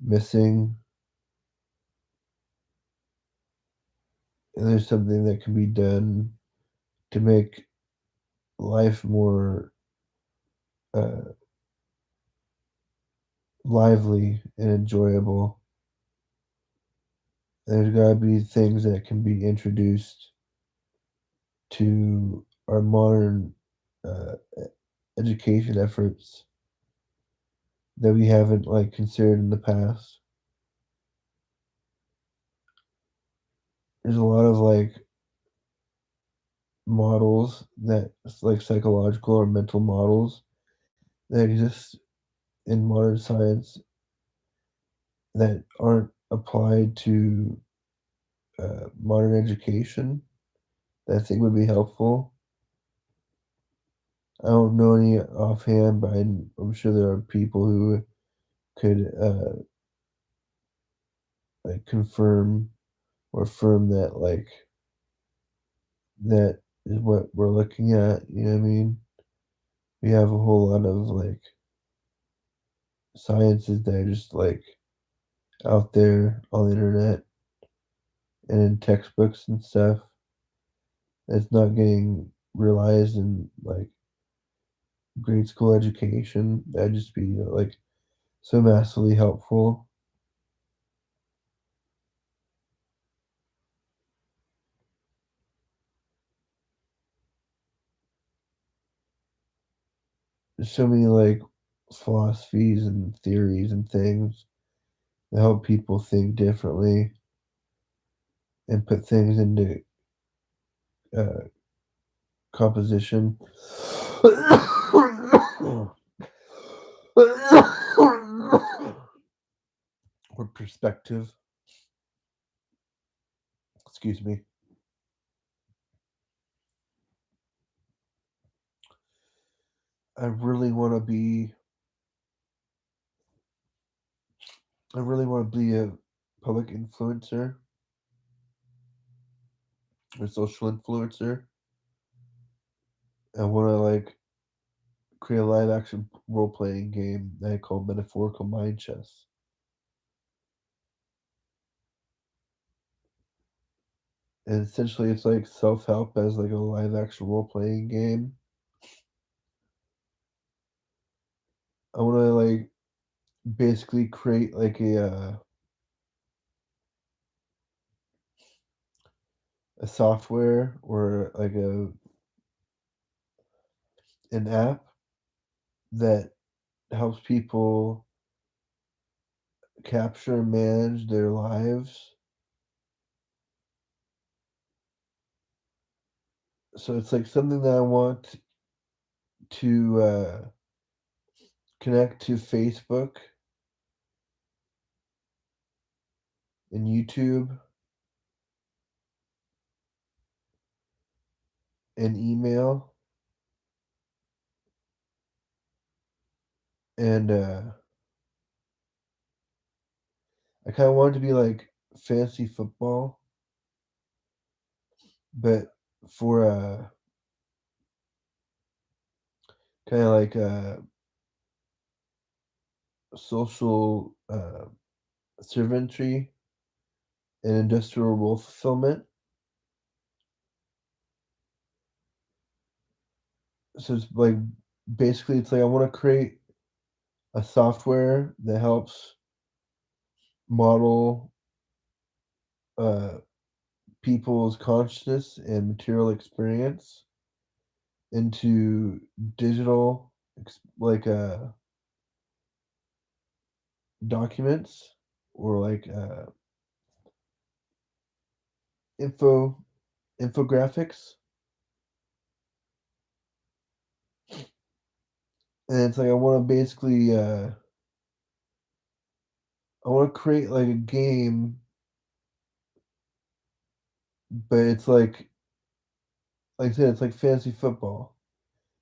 missing, and there's something that can be done to make life more uh, lively and enjoyable. There's got to be things that can be introduced to our modern uh, education efforts that we haven't like considered in the past. There's a lot of like models that like psychological or mental models that exist in modern science that aren't applied to modern education that I think would be helpful. I don't know any offhand, but I'm sure there are people who could like confirm or affirm that like that is what we're looking at. You know what I mean? We have a whole lot of like sciences that are just like out there on the internet and in textbooks and stuff that's not getting realized in like grade school education. That'd just be like so massively helpful. There's so many like philosophies and theories and things that help people think differently and put things into uh, composition or perspective. Excuse me. I really want to be. I really want to be a public influencer or social influencer. I want to like create a live action role playing game that I call Metaphorical Mind Chess. And essentially, it's like self help as like a live action role playing game. I want to like basically create like a software or like an app that helps people capture and manage their lives. So it's like something that I want to connect to Facebook and YouTube and email and I kind of wanted to be like fancy football, but for kind of like social servantry and industrial role fulfillment. So it's like basically it's like I want to create a software that helps model uh, people's consciousness and material experience into digital like documents or like info infographics. And it's like I want to basically I wanna create, like, a game, but it's like I said, it's like fantasy football.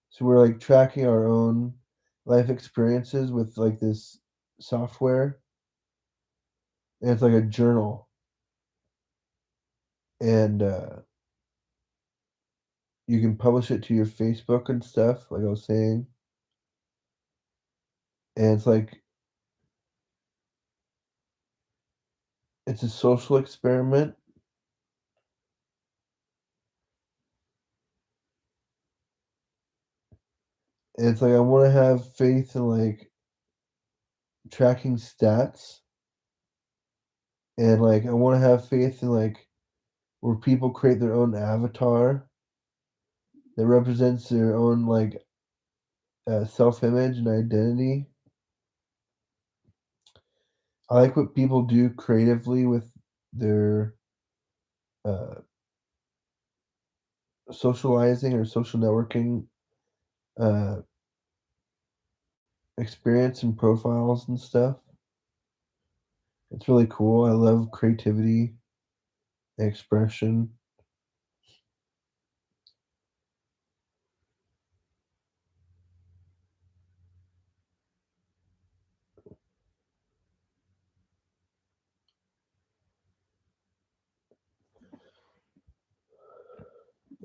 So we're, like, tracking our own life experiences with, like, this software, and it's like a journal, and, you can publish it to your Facebook and stuff, like I was saying, and it's a social experiment, and it's like I wanna have faith in, like, tracking stats, and, like, I wanna have faith in, like, where people create their own avatar that represents their own, like, self-image and identity. I like what people do creatively with their, uh, socializing or social networking, uh, experience and profiles and stuff. It's really cool. I love creativity, expression.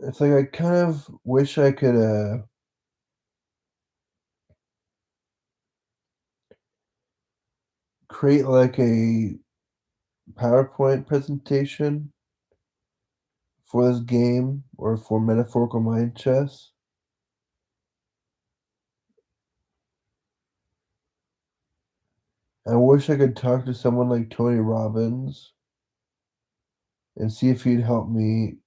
It's like I kind of wish I could, create, like, a PowerPoint presentation for this game or for metaphorical mind chess. I wish I could talk to someone like Tony Robbins and see if he'd help me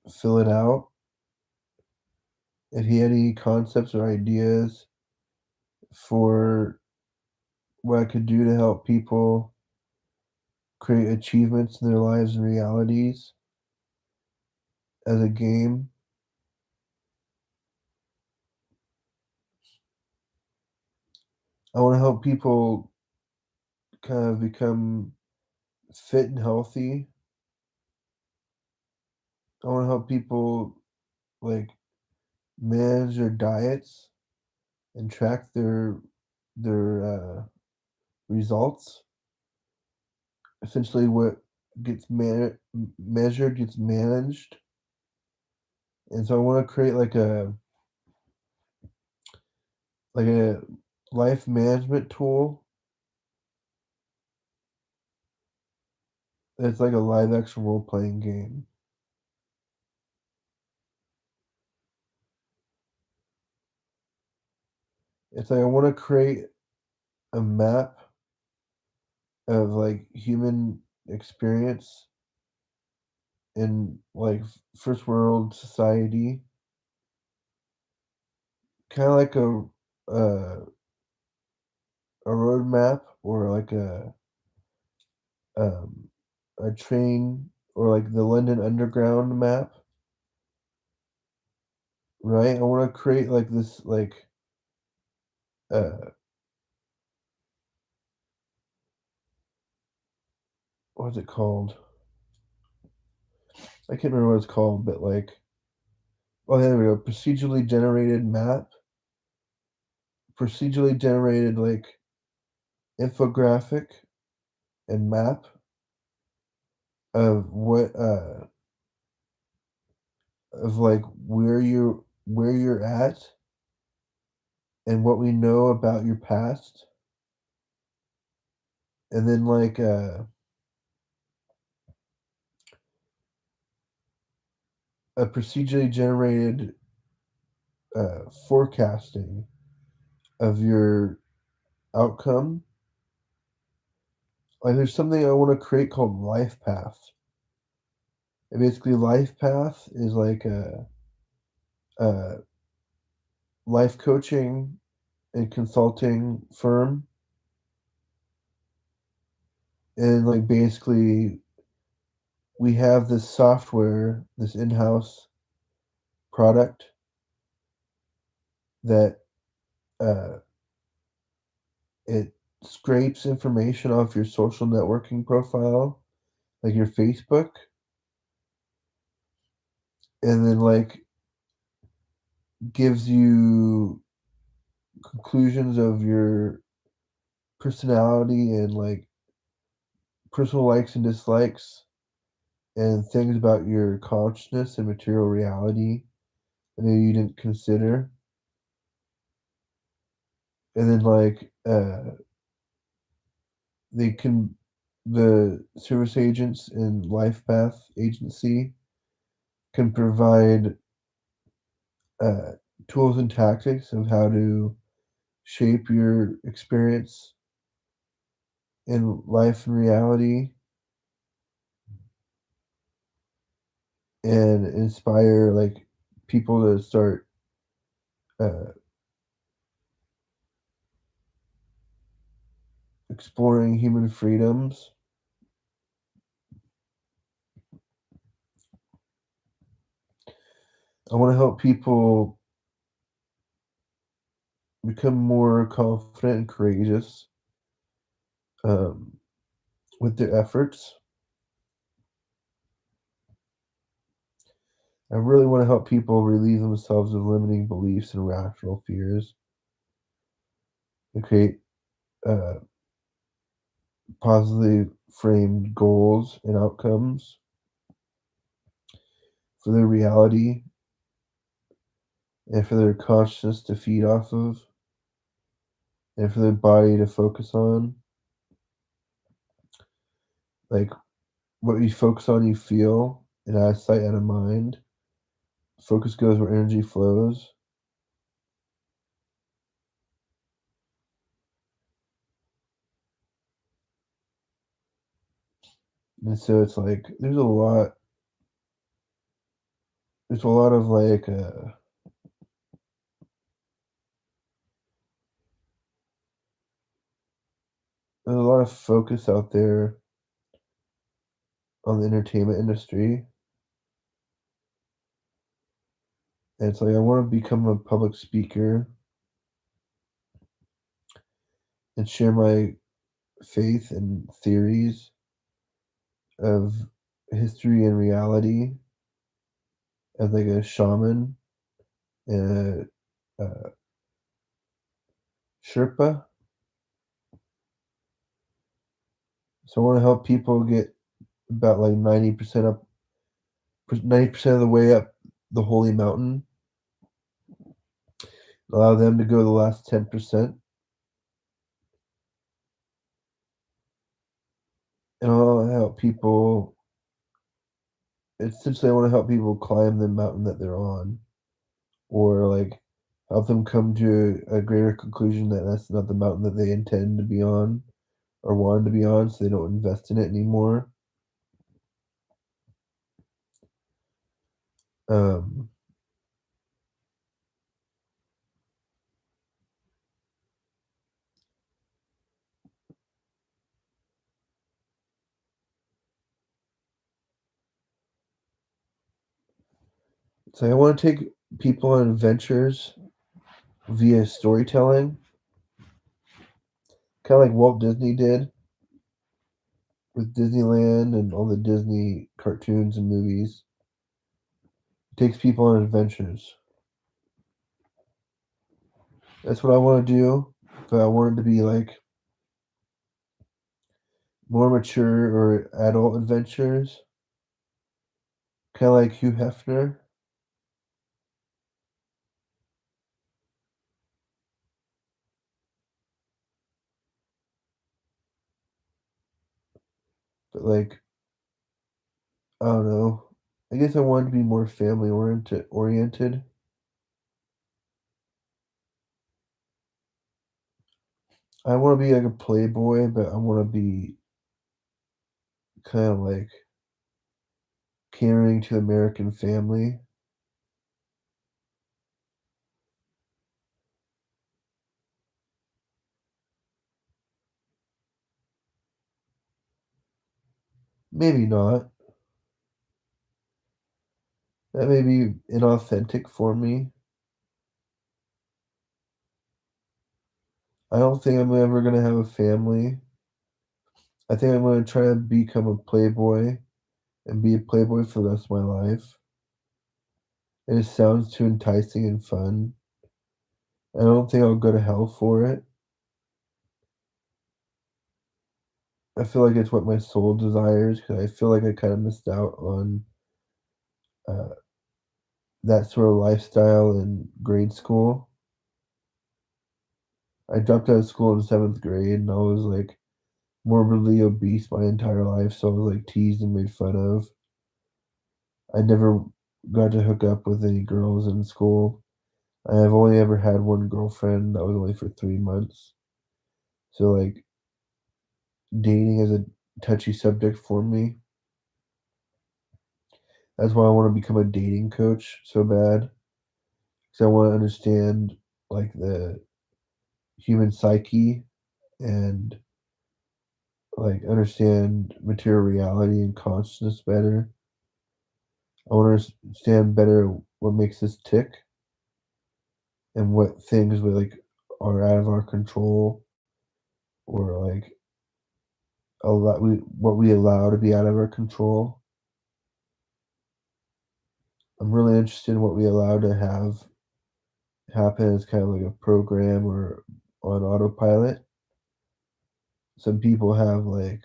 fill it out, if he had any concepts or ideas for what I could do to help people create achievements in their lives and realities as a game. I wanna help people kind of become fit and healthy. I wanna help people, like, manage their diets and track their results. Essentially, what gets measured gets managed, and so I wanna create like a life management tool that's like a live action role playing game. It's like I wanna create a map of, like, human experience in, like, first world society, kinda like uh, a roadmap or like um, a train or like the London Underground map, right? I wanna create, like, this, like, uh, what is it called? I can't remember what it's called, but, like oh, there we go, procedurally generated, like, infographic and map of like, where you're at and what we know about your past, and then, like, a procedurally generated, forecasting of your outcome. Like, there's something I wanna create called Life Path, and basically Life Path is like a life coaching and consulting firm, and, like, basically, we have this software, this in-house product that, uh, it scrapes information off your social networking profile, like your Facebook, and then like gives you conclusions of your personality and like personal likes and dislikes and things about your consciousness and material reality that maybe you didn't consider. And then they can the service agents and life path agency can provide uh, tools and tactics of how to shape your experience in life and reality and inspire like people to start uh, exploring human freedoms. I want to help people become more confident and courageous um, with their efforts. I really want to help people relieve themselves of limiting beliefs and rational fears and create uh, positively framed goals and outcomes for their reality and for their consciousness to feed off of and for their body to focus on. Like what you focus on, you feel, and out of sight, out of mind. Focus goes where energy flows. And so it's like there's a lot of there's a lot of focus out there on the entertainment industry. And it's like I want to become a public speaker and share my faith and theories of history and reality as like a shaman and a Sherpa. So I want to help people get about like 90% of the way up the holy mountain. Allow them to go the last 10%. And I'll help people. Essentially, I want to help people climb the mountain that they're on, or like help them come to a greater conclusion that that's not the mountain that they intend to be on or wanted to be on, so they don't invest in it anymore. Um, so I want to take people on adventures via storytelling, kind of like Walt Disney did with Disneyland and all the Disney cartoons and movies. It takes people on adventures. That's what I want to do, but I want it to be like more mature or adult adventures, kind of like Hugh Hefner, but like I don't know. I guess I wanted to be more family oriented. I want to be like a playboy, but I want to be kind of like catering to the American family. Maybe not. That may be inauthentic for me. I don't think I'm ever gonna have a family. I think I'm gonna try to become a playboy and be a playboy for the rest of my life. It sounds too enticing and fun. I don't think I'll go to hell for it. I feel like it's what my soul desires because I feel like I kind of missed out on uh, that sort of lifestyle in grade school. I dropped out of school in seventh grade and I was like morbidly obese my entire life, so I was like teased and made fun of. I never got to hook up with any girls in school. I've only ever had one girlfriend that was only for 3 months. So like dating is a touchy subject for me. That's why I want to become a dating coach so bad. Because I want to understand like the human psyche and like understand material reality and consciousness better. I want to understand better what makes us tick and what things we like are out of our control or like what we allow to be out of our control. I'm really interested in what we allow to have happen as kind of like a program or on autopilot. Some people have like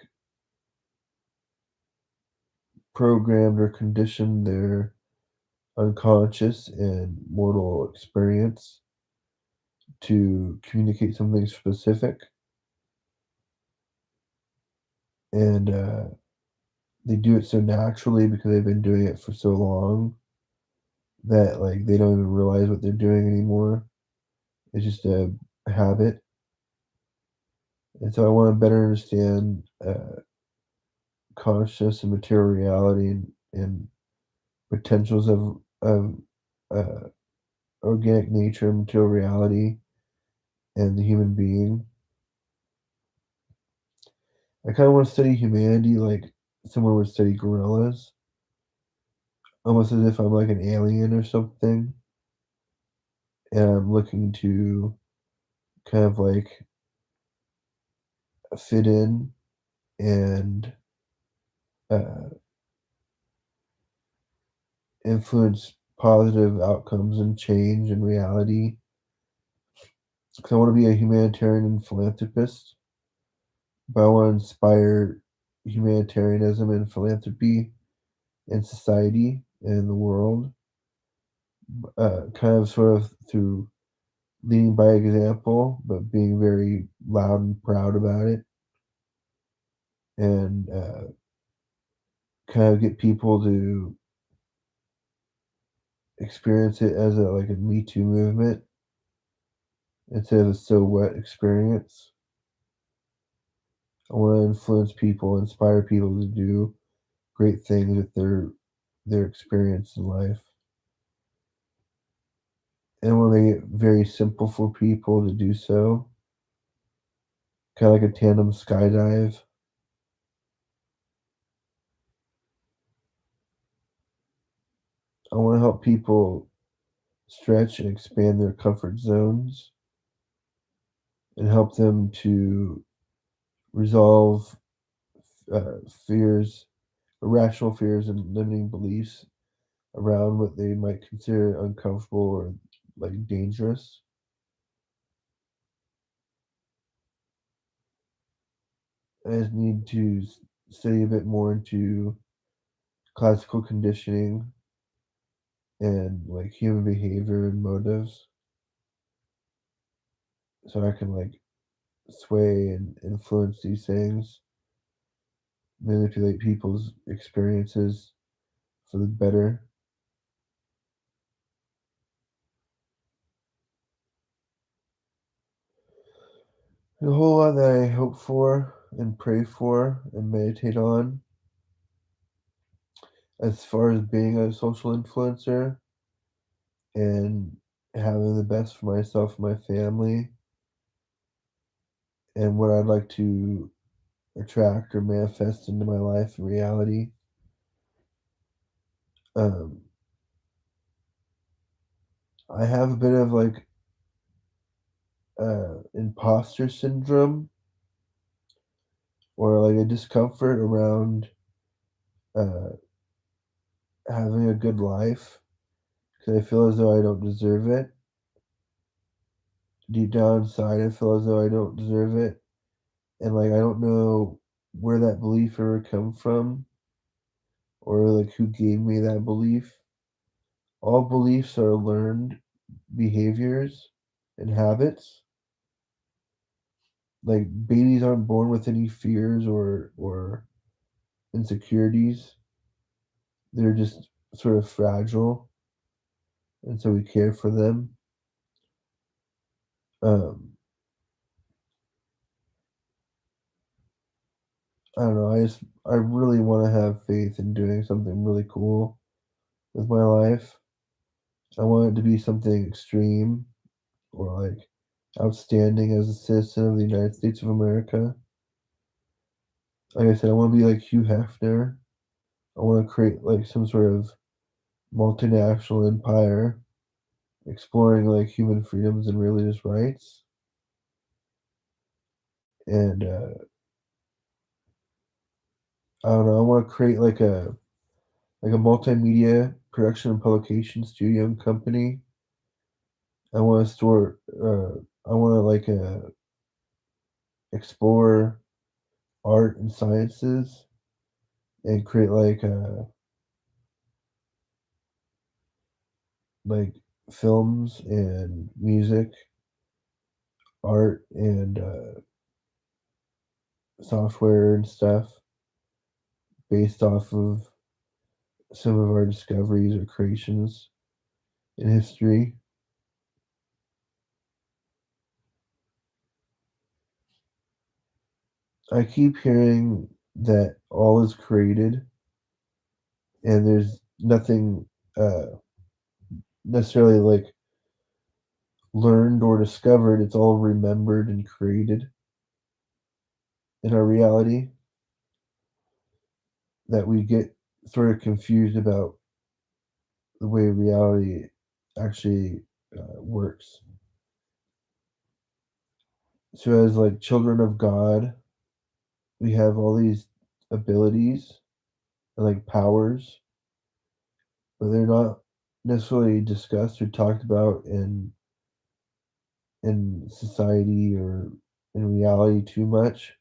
programmed or conditioned their unconscious and mortal experience to communicate something specific, and they do it so naturally because they've been doing it for so long that like they don't even realize what they're doing anymore. It's just a habit, and so I want to better understand consciousness and material reality and potentials of uh, organic nature and material reality and the human being. I kind of want to study humanity like someone would study gorillas, almost as if I'm like an alien or something, and I'm looking to kind of like fit in and uh, influence positive outcomes and change in reality. Because I want to be a humanitarian and philanthropist, but I want to inspire humanitarianism and philanthropy in society and in the world, kind of sort of through leading by example, but being very loud and proud about it, and kind of get people to experience it as a like a Me Too movement instead of a so what experience. I want to influence people, inspire people to do great things with their experience in life. And I want to make it very simple for people to do so, kind of like a tandem skydive. I want to help people stretch and expand their comfort zones and help them to resolve fears, irrational fears, and limiting beliefs around what they might consider uncomfortable or like dangerous. I just need to study a bit more into classical conditioning and like human behavior and motives so I can like sway and influence these things, manipulate people's experiences for the better. There's a whole lot that I hope for and pray for and meditate on as far as being a social influencer and having the best for myself and my family and what I'd like to attract or manifest into my life and reality. Um, I have a bit of like imposter syndrome or like a discomfort around uh, having a good life because I feel as though I don't deserve it. Deep down inside, I feel as though I don't deserve it. And like, I don't know where that belief ever come from or like who gave me that belief. All beliefs are learned behaviors and habits. Like babies aren't born with any fears or insecurities. They're just sort of fragile, and so we care for them. Um, I don't know. I really want to have faith in doing something really cool with my life. I want it to be something extreme or like outstanding as a citizen of the United States of America. Like I said, I want to be like Hugh Hefner. I want to create like some sort of multinational empire exploring like human freedoms and religious rights. And I don't know. I want to create like a multimedia production and publication studio and company. I want to store. I want to like explore art and sciences and create like films and music, art and software and stuff based off of some of our discoveries or creations in history. I keep hearing that all is created and there's nothing uh, necessarily like learned or discovered. It's all remembered and created in our reality that we get sort of confused about the way reality actually works. So, as like children of God, we have all these abilities and like powers, but they're not necessarily discussed or talked about in society or in reality too much.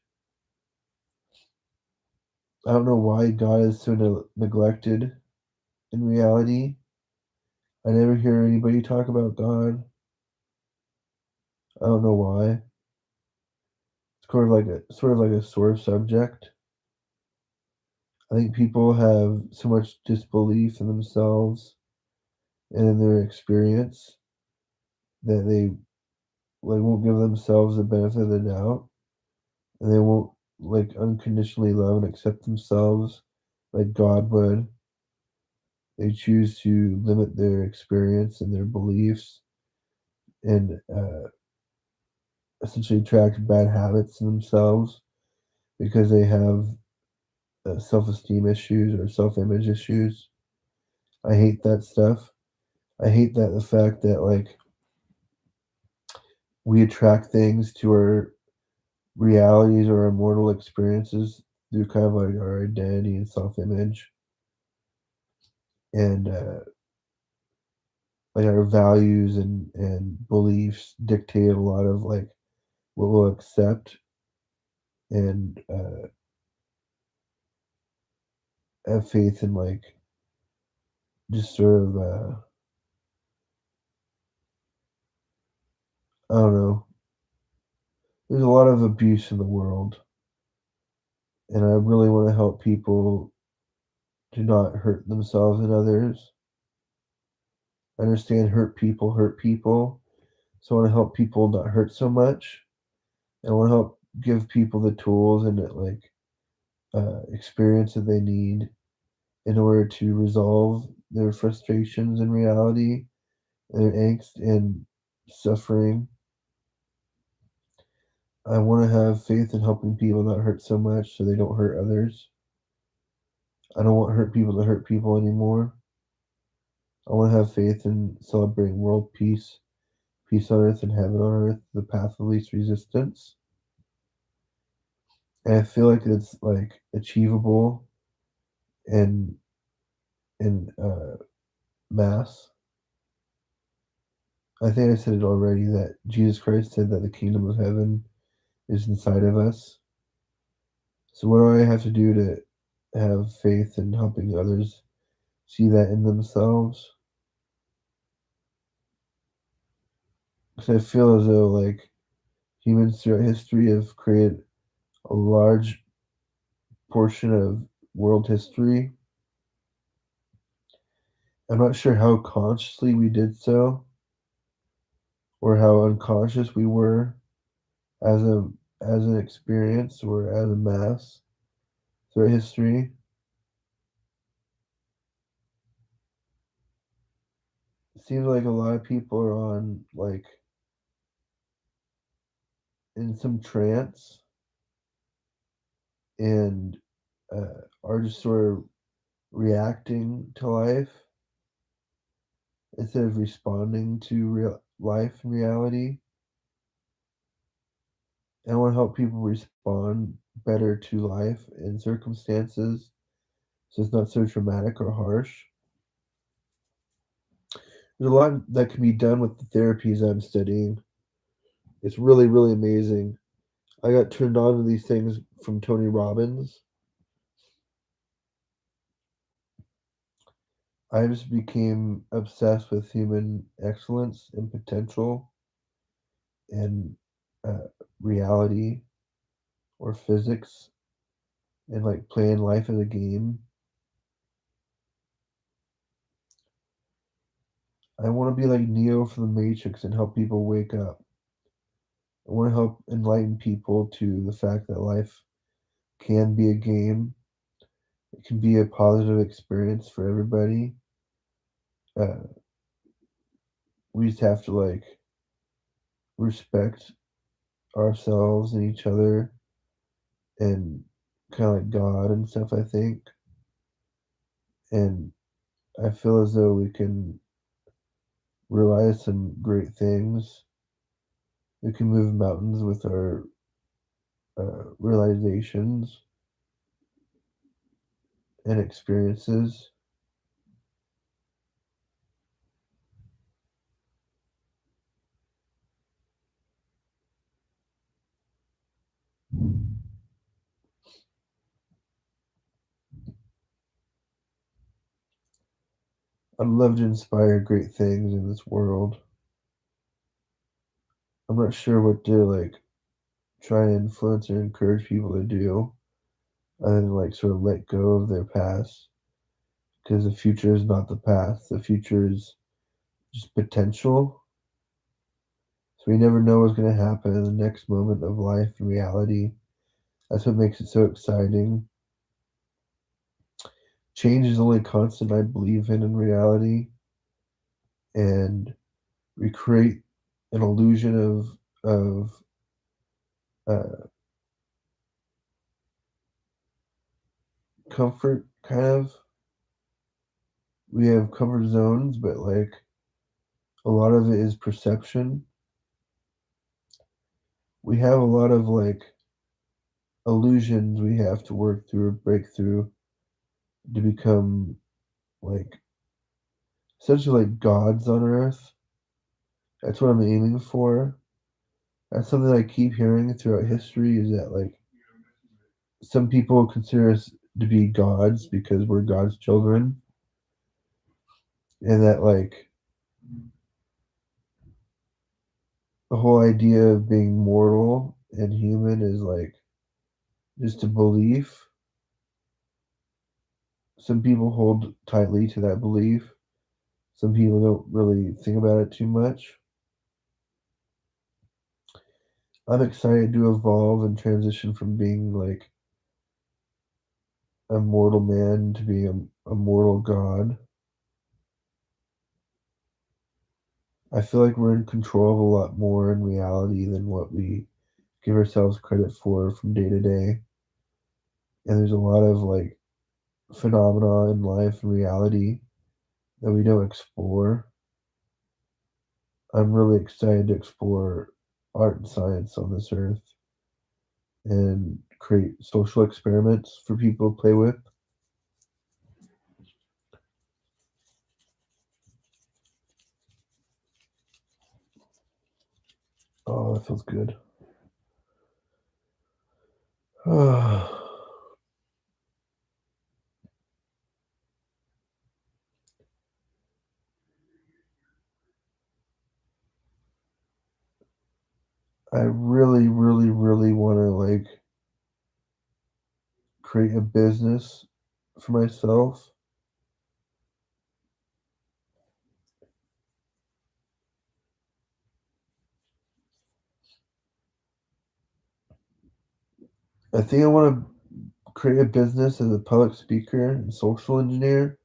I don't know why God is so neglected in reality. I never hear anybody talk about God. I don't know why. It's sort of like a sore subject. I think people have so much disbelief in themselves and in their experience that they like won't give themselves the benefit of the doubt and they won't like unconditionally love and accept themselves like God would. They choose to limit their experience and their beliefs and essentially attract bad habits in themselves because they have self-esteem issues or self-image issues. I hate that stuff. I hate that the fact that like we attract things to our realities or our mortal experiences through kind of like our identity and self-image and like our values and beliefs dictate a lot of like what we'll accept and have faith in like just sort of I don't know. There's a lot of abuse in the world, and I really want to help people to not hurt themselves and others. I understand hurt people, so I want to help people not hurt so much. And I want to help give people the tools and like experience that they need in order to resolve their frustrations in reality, their angst and suffering. I want to have faith in helping people not hurt so much so they don't hurt others. I don't want hurt people to hurt people anymore. I want to have faith in celebrating world peace peace on earth and heaven on earth, the path of least resistance. And I feel like it's like achievable in in mass. I think I said it already that Jesus Christ said that the kingdom of heaven is inside of us. So what do I have to do to have faith in helping others see that in themselves? Because I feel as though like humans throughout history have created a large portion of world history. I'm not sure how consciously we did so or how unconscious we were as a as an experience or as a mass throughout history. It seems like a lot of people are on like in some trance and are just sort of reacting to life instead of responding to real life and reality. And I want to help people respond better to life and circumstances so it's not so traumatic or harsh. There's a lot that can be done with the therapies I'm studying. It's really, really amazing. I got turned on to these things from Tony Robbins. I just became obsessed with human excellence and potential and uh, reality or physics and like playing life as a game. I want to be like Neo from the Matrix and help people wake up. I want to help enlighten people to the fact that life can be a game. It can be a positive experience for everybody. Uh, we just have to like respect ourselves and each other and kind of like God and stuff, I think. And I feel as though we can realize some great things. We can move mountains with our realizations and experiences. I'd love to inspire great things in this world. I'm not sure what to like try and influence or encourage people to do other than like sort of let go of their past because the future is not the past. The future is just potential. So we never know what's going to happen in the next moment of life and reality. That's what makes it so exciting. Change is the only constant I believe in reality, and we create an illusion of uh, comfort, kind of. We have comfort zones, but like a lot of it is perception. We have a lot of like illusions we have to work through or break through to become like essentially like gods on earth. That's what I'm aiming for. That's something I keep hearing throughout history is that like some people consider us to be gods because we're God's children, and that like the whole idea of being mortal and human is like just a belief. Some people hold tightly to that belief. Some people don't really think about it too much. I'm excited to evolve and transition from being like a mortal man to being a mortal god. I feel like we're in control of a lot more in reality than what we give ourselves credit for from day to day. And there's a lot of like phenomena in life and reality that we don't explore. I'm really excited to explore art and science on this earth and create social experiments for people to play with. Oh, that feels good. I really, really, really want to like create a business for myself. I think I want to create a business as a public speaker and social engineer,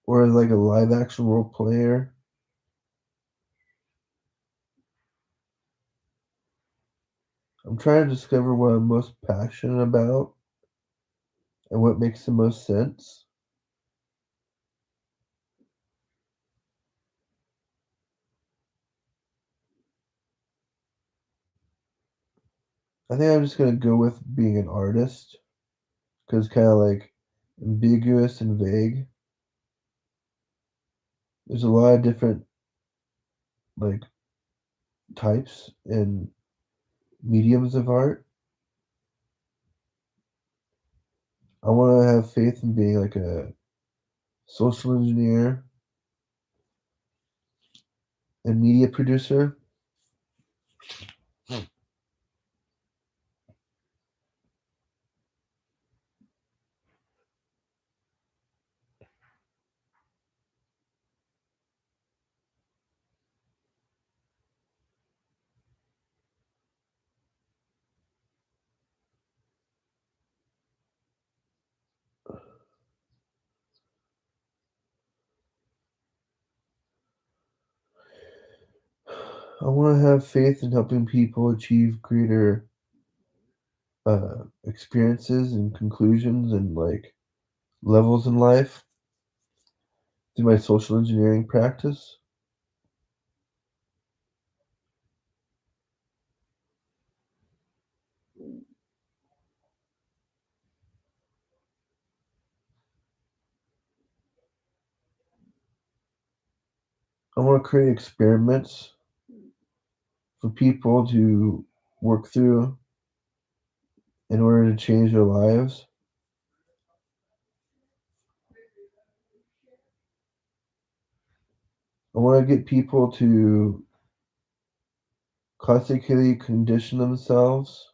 or as like a live action role player. I'm trying to discover what I'm most passionate about and what makes the most sense. I think I'm just gonna go with being an artist because it's kind of like ambiguous and vague. There's a lot of different like types and mediums of art. I want to have faith in being like a social engineer and media producer. I want to have faith in helping people achieve greater experiences and conclusions and like levels in life through my social engineering practice. I want to create experiments for people to work through in order to change their lives. I want to get people to classically condition themselves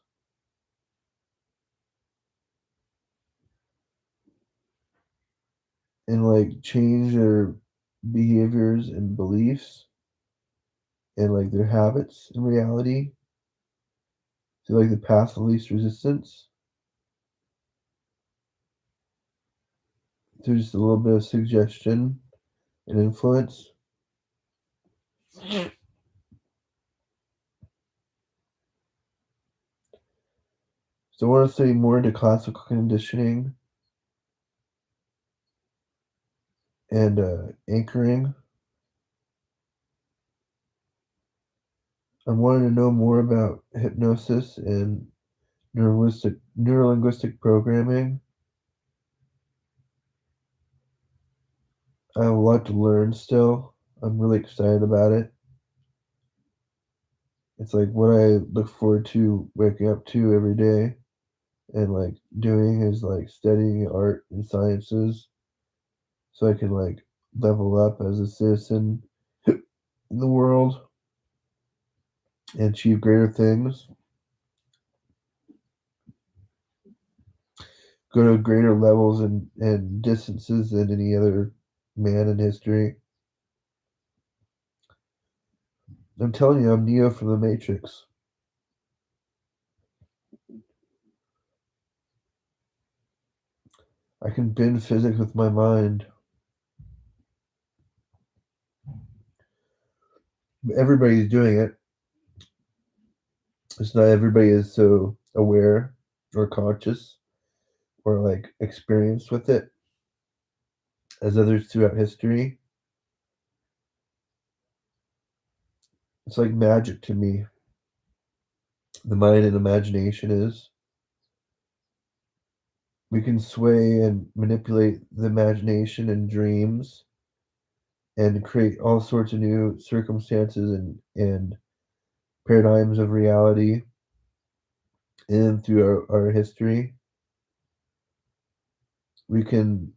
and like change their behaviors and beliefs and like their habits in reality to like the path of least resistance through just a little bit of suggestion and influence. So I want to study more into classical conditioning and anchoring. I wanted to know more about hypnosis and neurolinguistic programming. I have a lot to learn still. I'm really excited about it. It's like what I look forward to waking up to every day and like doing is like studying art and sciences so I can like level up as a citizen in the world and achieve greater things, go to greater levels and distances than any other man in history. I'm telling you, I'm Neo from the Matrix. I can bend physics with my mind. Everybody's doing it. It's not everybody is so aware or conscious or like experienced with it as others throughout history. It's like magic to me. The mind and imagination is. We can sway and manipulate the imagination and dreams and create all sorts of new circumstances and paradigms of reality in through our history. We can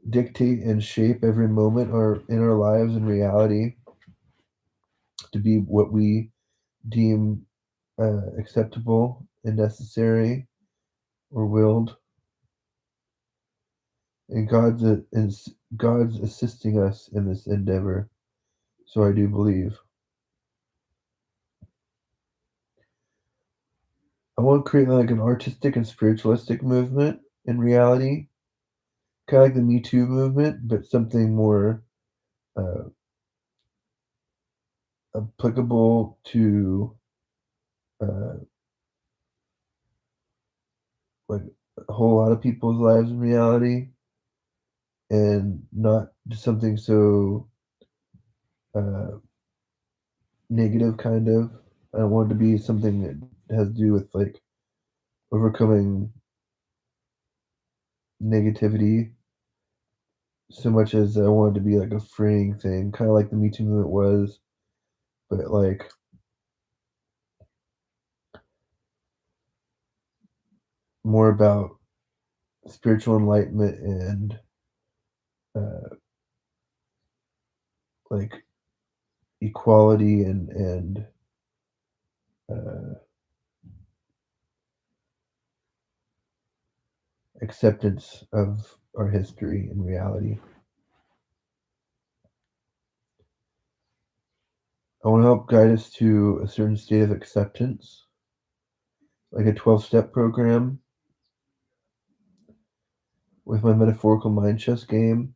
dictate and shape every moment in our lives and reality to be what we deem acceptable and necessary or willed. And God's assisting us in this endeavor. So I do believe. I want to create like an artistic and spiritualistic movement in reality, kind of like the Me Too movement, but something more uh, applicable to uh, like a whole lot of people's lives in reality, and not just something so uh, negative, kind of. I want it to be something that has to do with like overcoming negativity so much as I wanted to be like a freeing thing, kind of like the Me Too movement was, but like more about spiritual enlightenment and uh, like equality and uh, acceptance of our history and reality. I want to help guide us to a certain state of acceptance, like a 12-step program with my metaphorical mind chess game.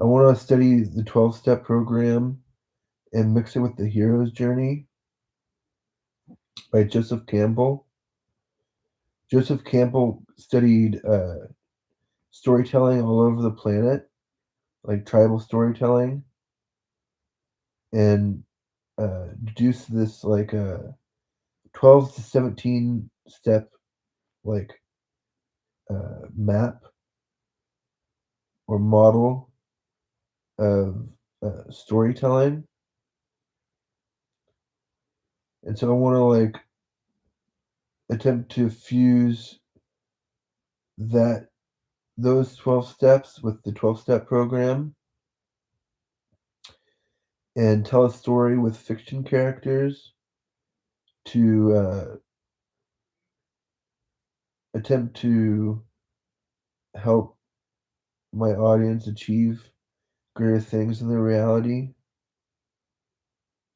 I want to study the 12-step program and mix it with the hero's journey by Joseph Campbell. Joseph Campbell studied storytelling all over the planet, like tribal storytelling, and deduced this like a 12 to 17 step like map or model of storytelling. And so I want to like attempt to fuse that those 12 steps with the 12-step program and tell a story with fiction characters to attempt to help my audience achieve greater things in their reality,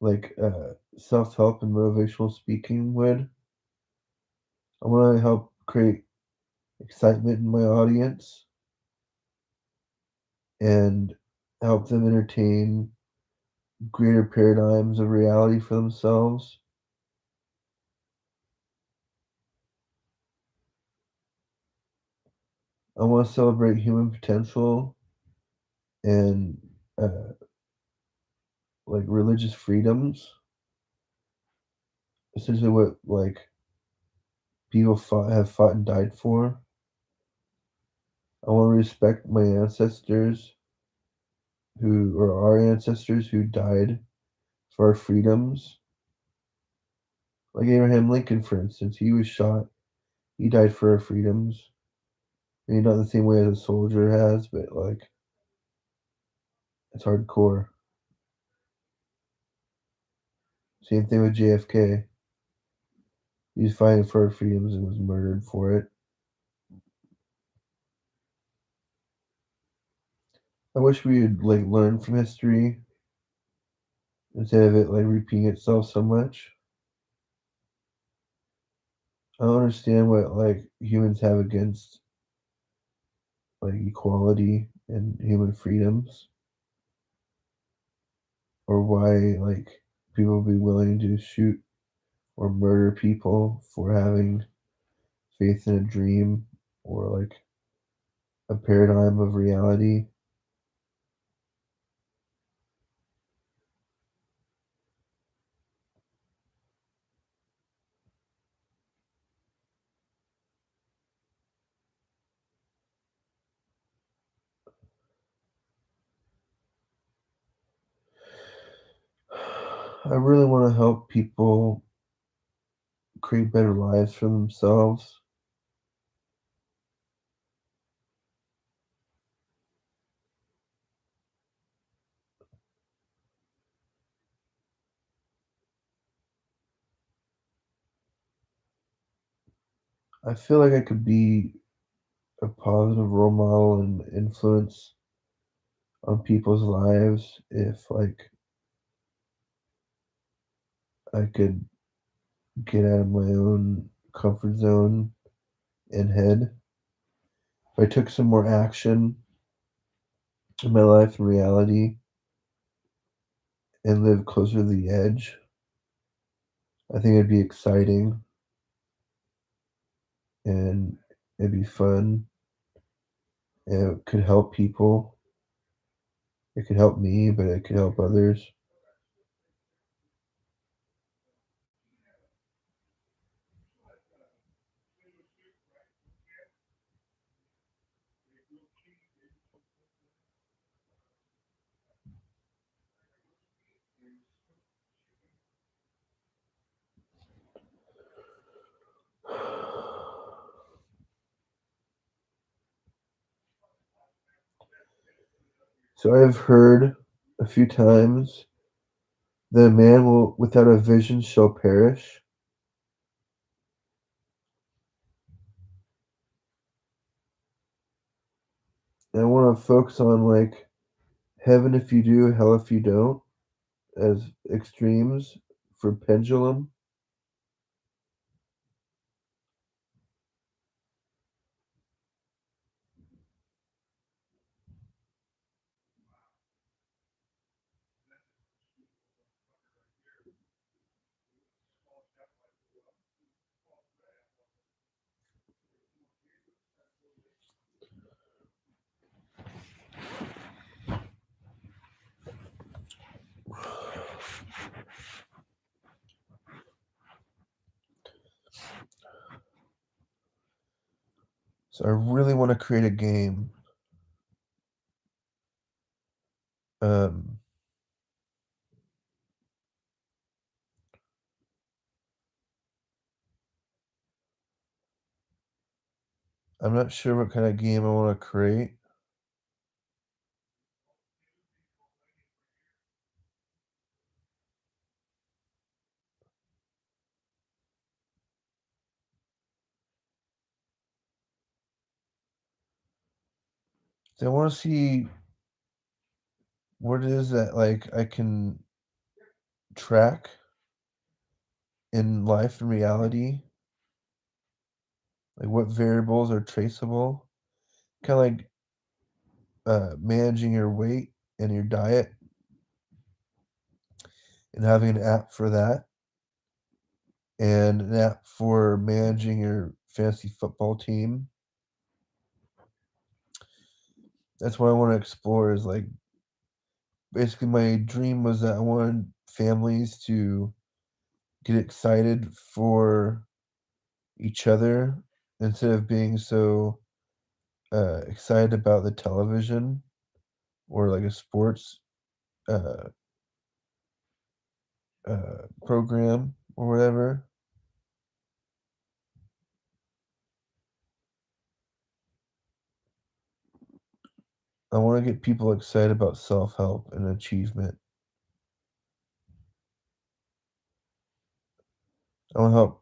like self-help and motivational speaking would. I want to help create excitement in my audience and help them entertain greater paradigms of reality for themselves. I want to celebrate human potential and uh, like religious freedoms, essentially what like people have fought and died for. I want to respect my ancestors who, or our ancestors who died for our freedoms. Like Abraham Lincoln, for instance, he was shot. He died for our freedoms. Maybe not the same way as a soldier has, but like it's hardcore. Same thing with JFK. He was fighting for our freedoms and was murdered for it. I wish we would like learn from history instead of it like repeating itself so much. I don't understand what like humans have against like equality and human freedoms, or why like people would be willing to shoot or murder people for having faith in a dream or like a paradigm of reality. I really want to help people create better lives for themselves. I feel like I could be a positive role model and influence on people's lives if I could get out of my own comfort zone and head. If I took some more action in my life and reality and lived closer to the edge, I think it'd be exciting and it'd be fun. And it could help people. It could help me, but it could help others. So I've heard a few times that a man will without a vision shall perish. And I want to focus on heaven if you do, hell if you don't, as extremes for pendulum. So I really want to create a game. Um, I'm not sure what kind of game I want to create. So I want to see what it is that I can track in life and reality, like what variables are traceable, kind of like managing your weight and your diet and having an app for that and an app for managing your fantasy football team. That's what I want to explore is basically my dream was that I wanted families to get excited for each other instead of being so excited about the television or like a sports uh, program or whatever. I want to get people excited about self help and achievement. I want to help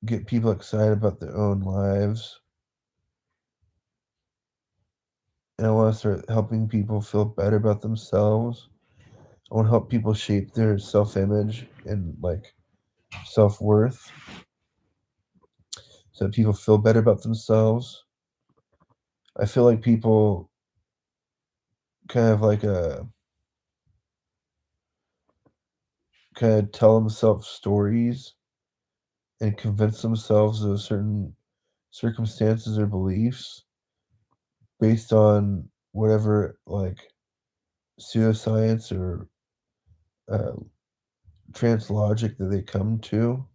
get people excited about their own lives. And I want to start helping people feel better about themselves. I want to help people shape their self image and self worth so that people feel better about themselves. I feel like people kind of kind of tell themselves stories and convince themselves of certain circumstances or beliefs based on whatever pseudoscience or uh, trance logic that they come to.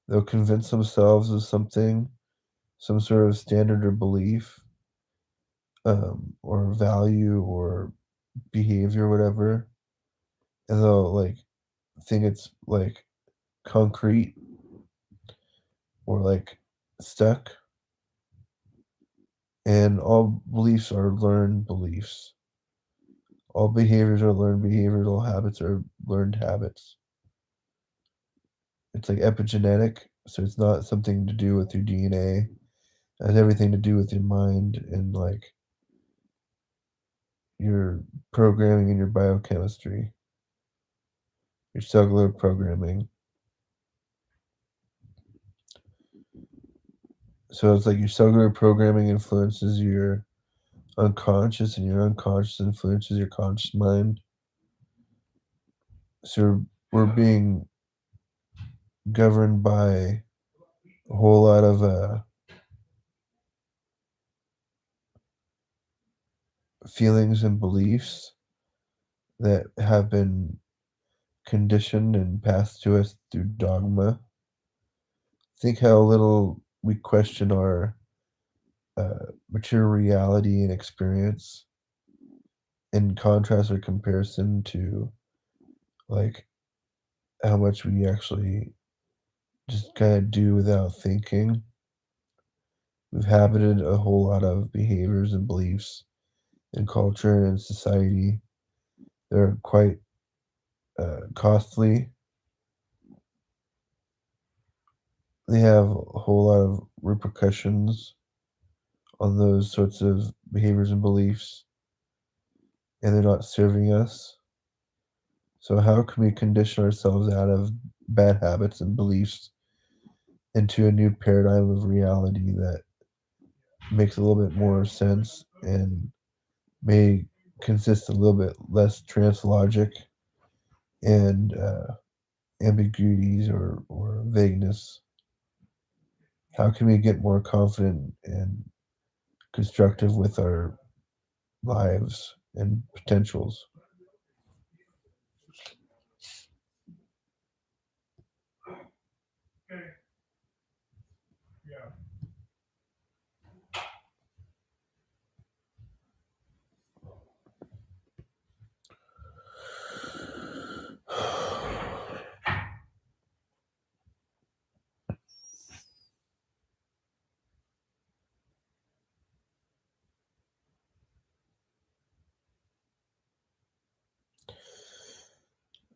They'll convince themselves of something, some sort of standard or belief, or value or behavior, whatever, and they'll think it's like concrete or like stuck, and all beliefs are learned beliefs. All behaviors are learned behaviors, all habits are learned habits. It's like epigenetic, so it's not something to do with your DNA. It has everything to do with your mind and like your programming and your biochemistry, your cellular programming. So it's like your cellular programming influences your unconscious, and your unconscious influences your conscious mind. So we're being governed by a whole lot of feelings and beliefs that have been conditioned and passed to us through dogma. Think how little we question our mature reality and experience in contrast or comparison to like how much we actually just kind of do without thinking. We've habited a whole lot of behaviors and beliefs in culture and society. They're quite costly. They have a whole lot of repercussions on those sorts of behaviors and beliefs, and they're not serving us. So, how can we condition ourselves out of bad habits and beliefs into a new paradigm of reality that makes a little bit more sense and may consist a little bit less trance logic and ambiguities or vagueness? How can we get more confident and constructive with our lives and potentials?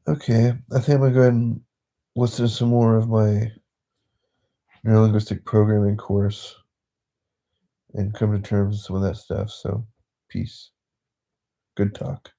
Okay, I think I'm gonna go ahead and listen to some more of my neurolinguistic programming course and come to terms with some of that stuff. So, peace. Good talk.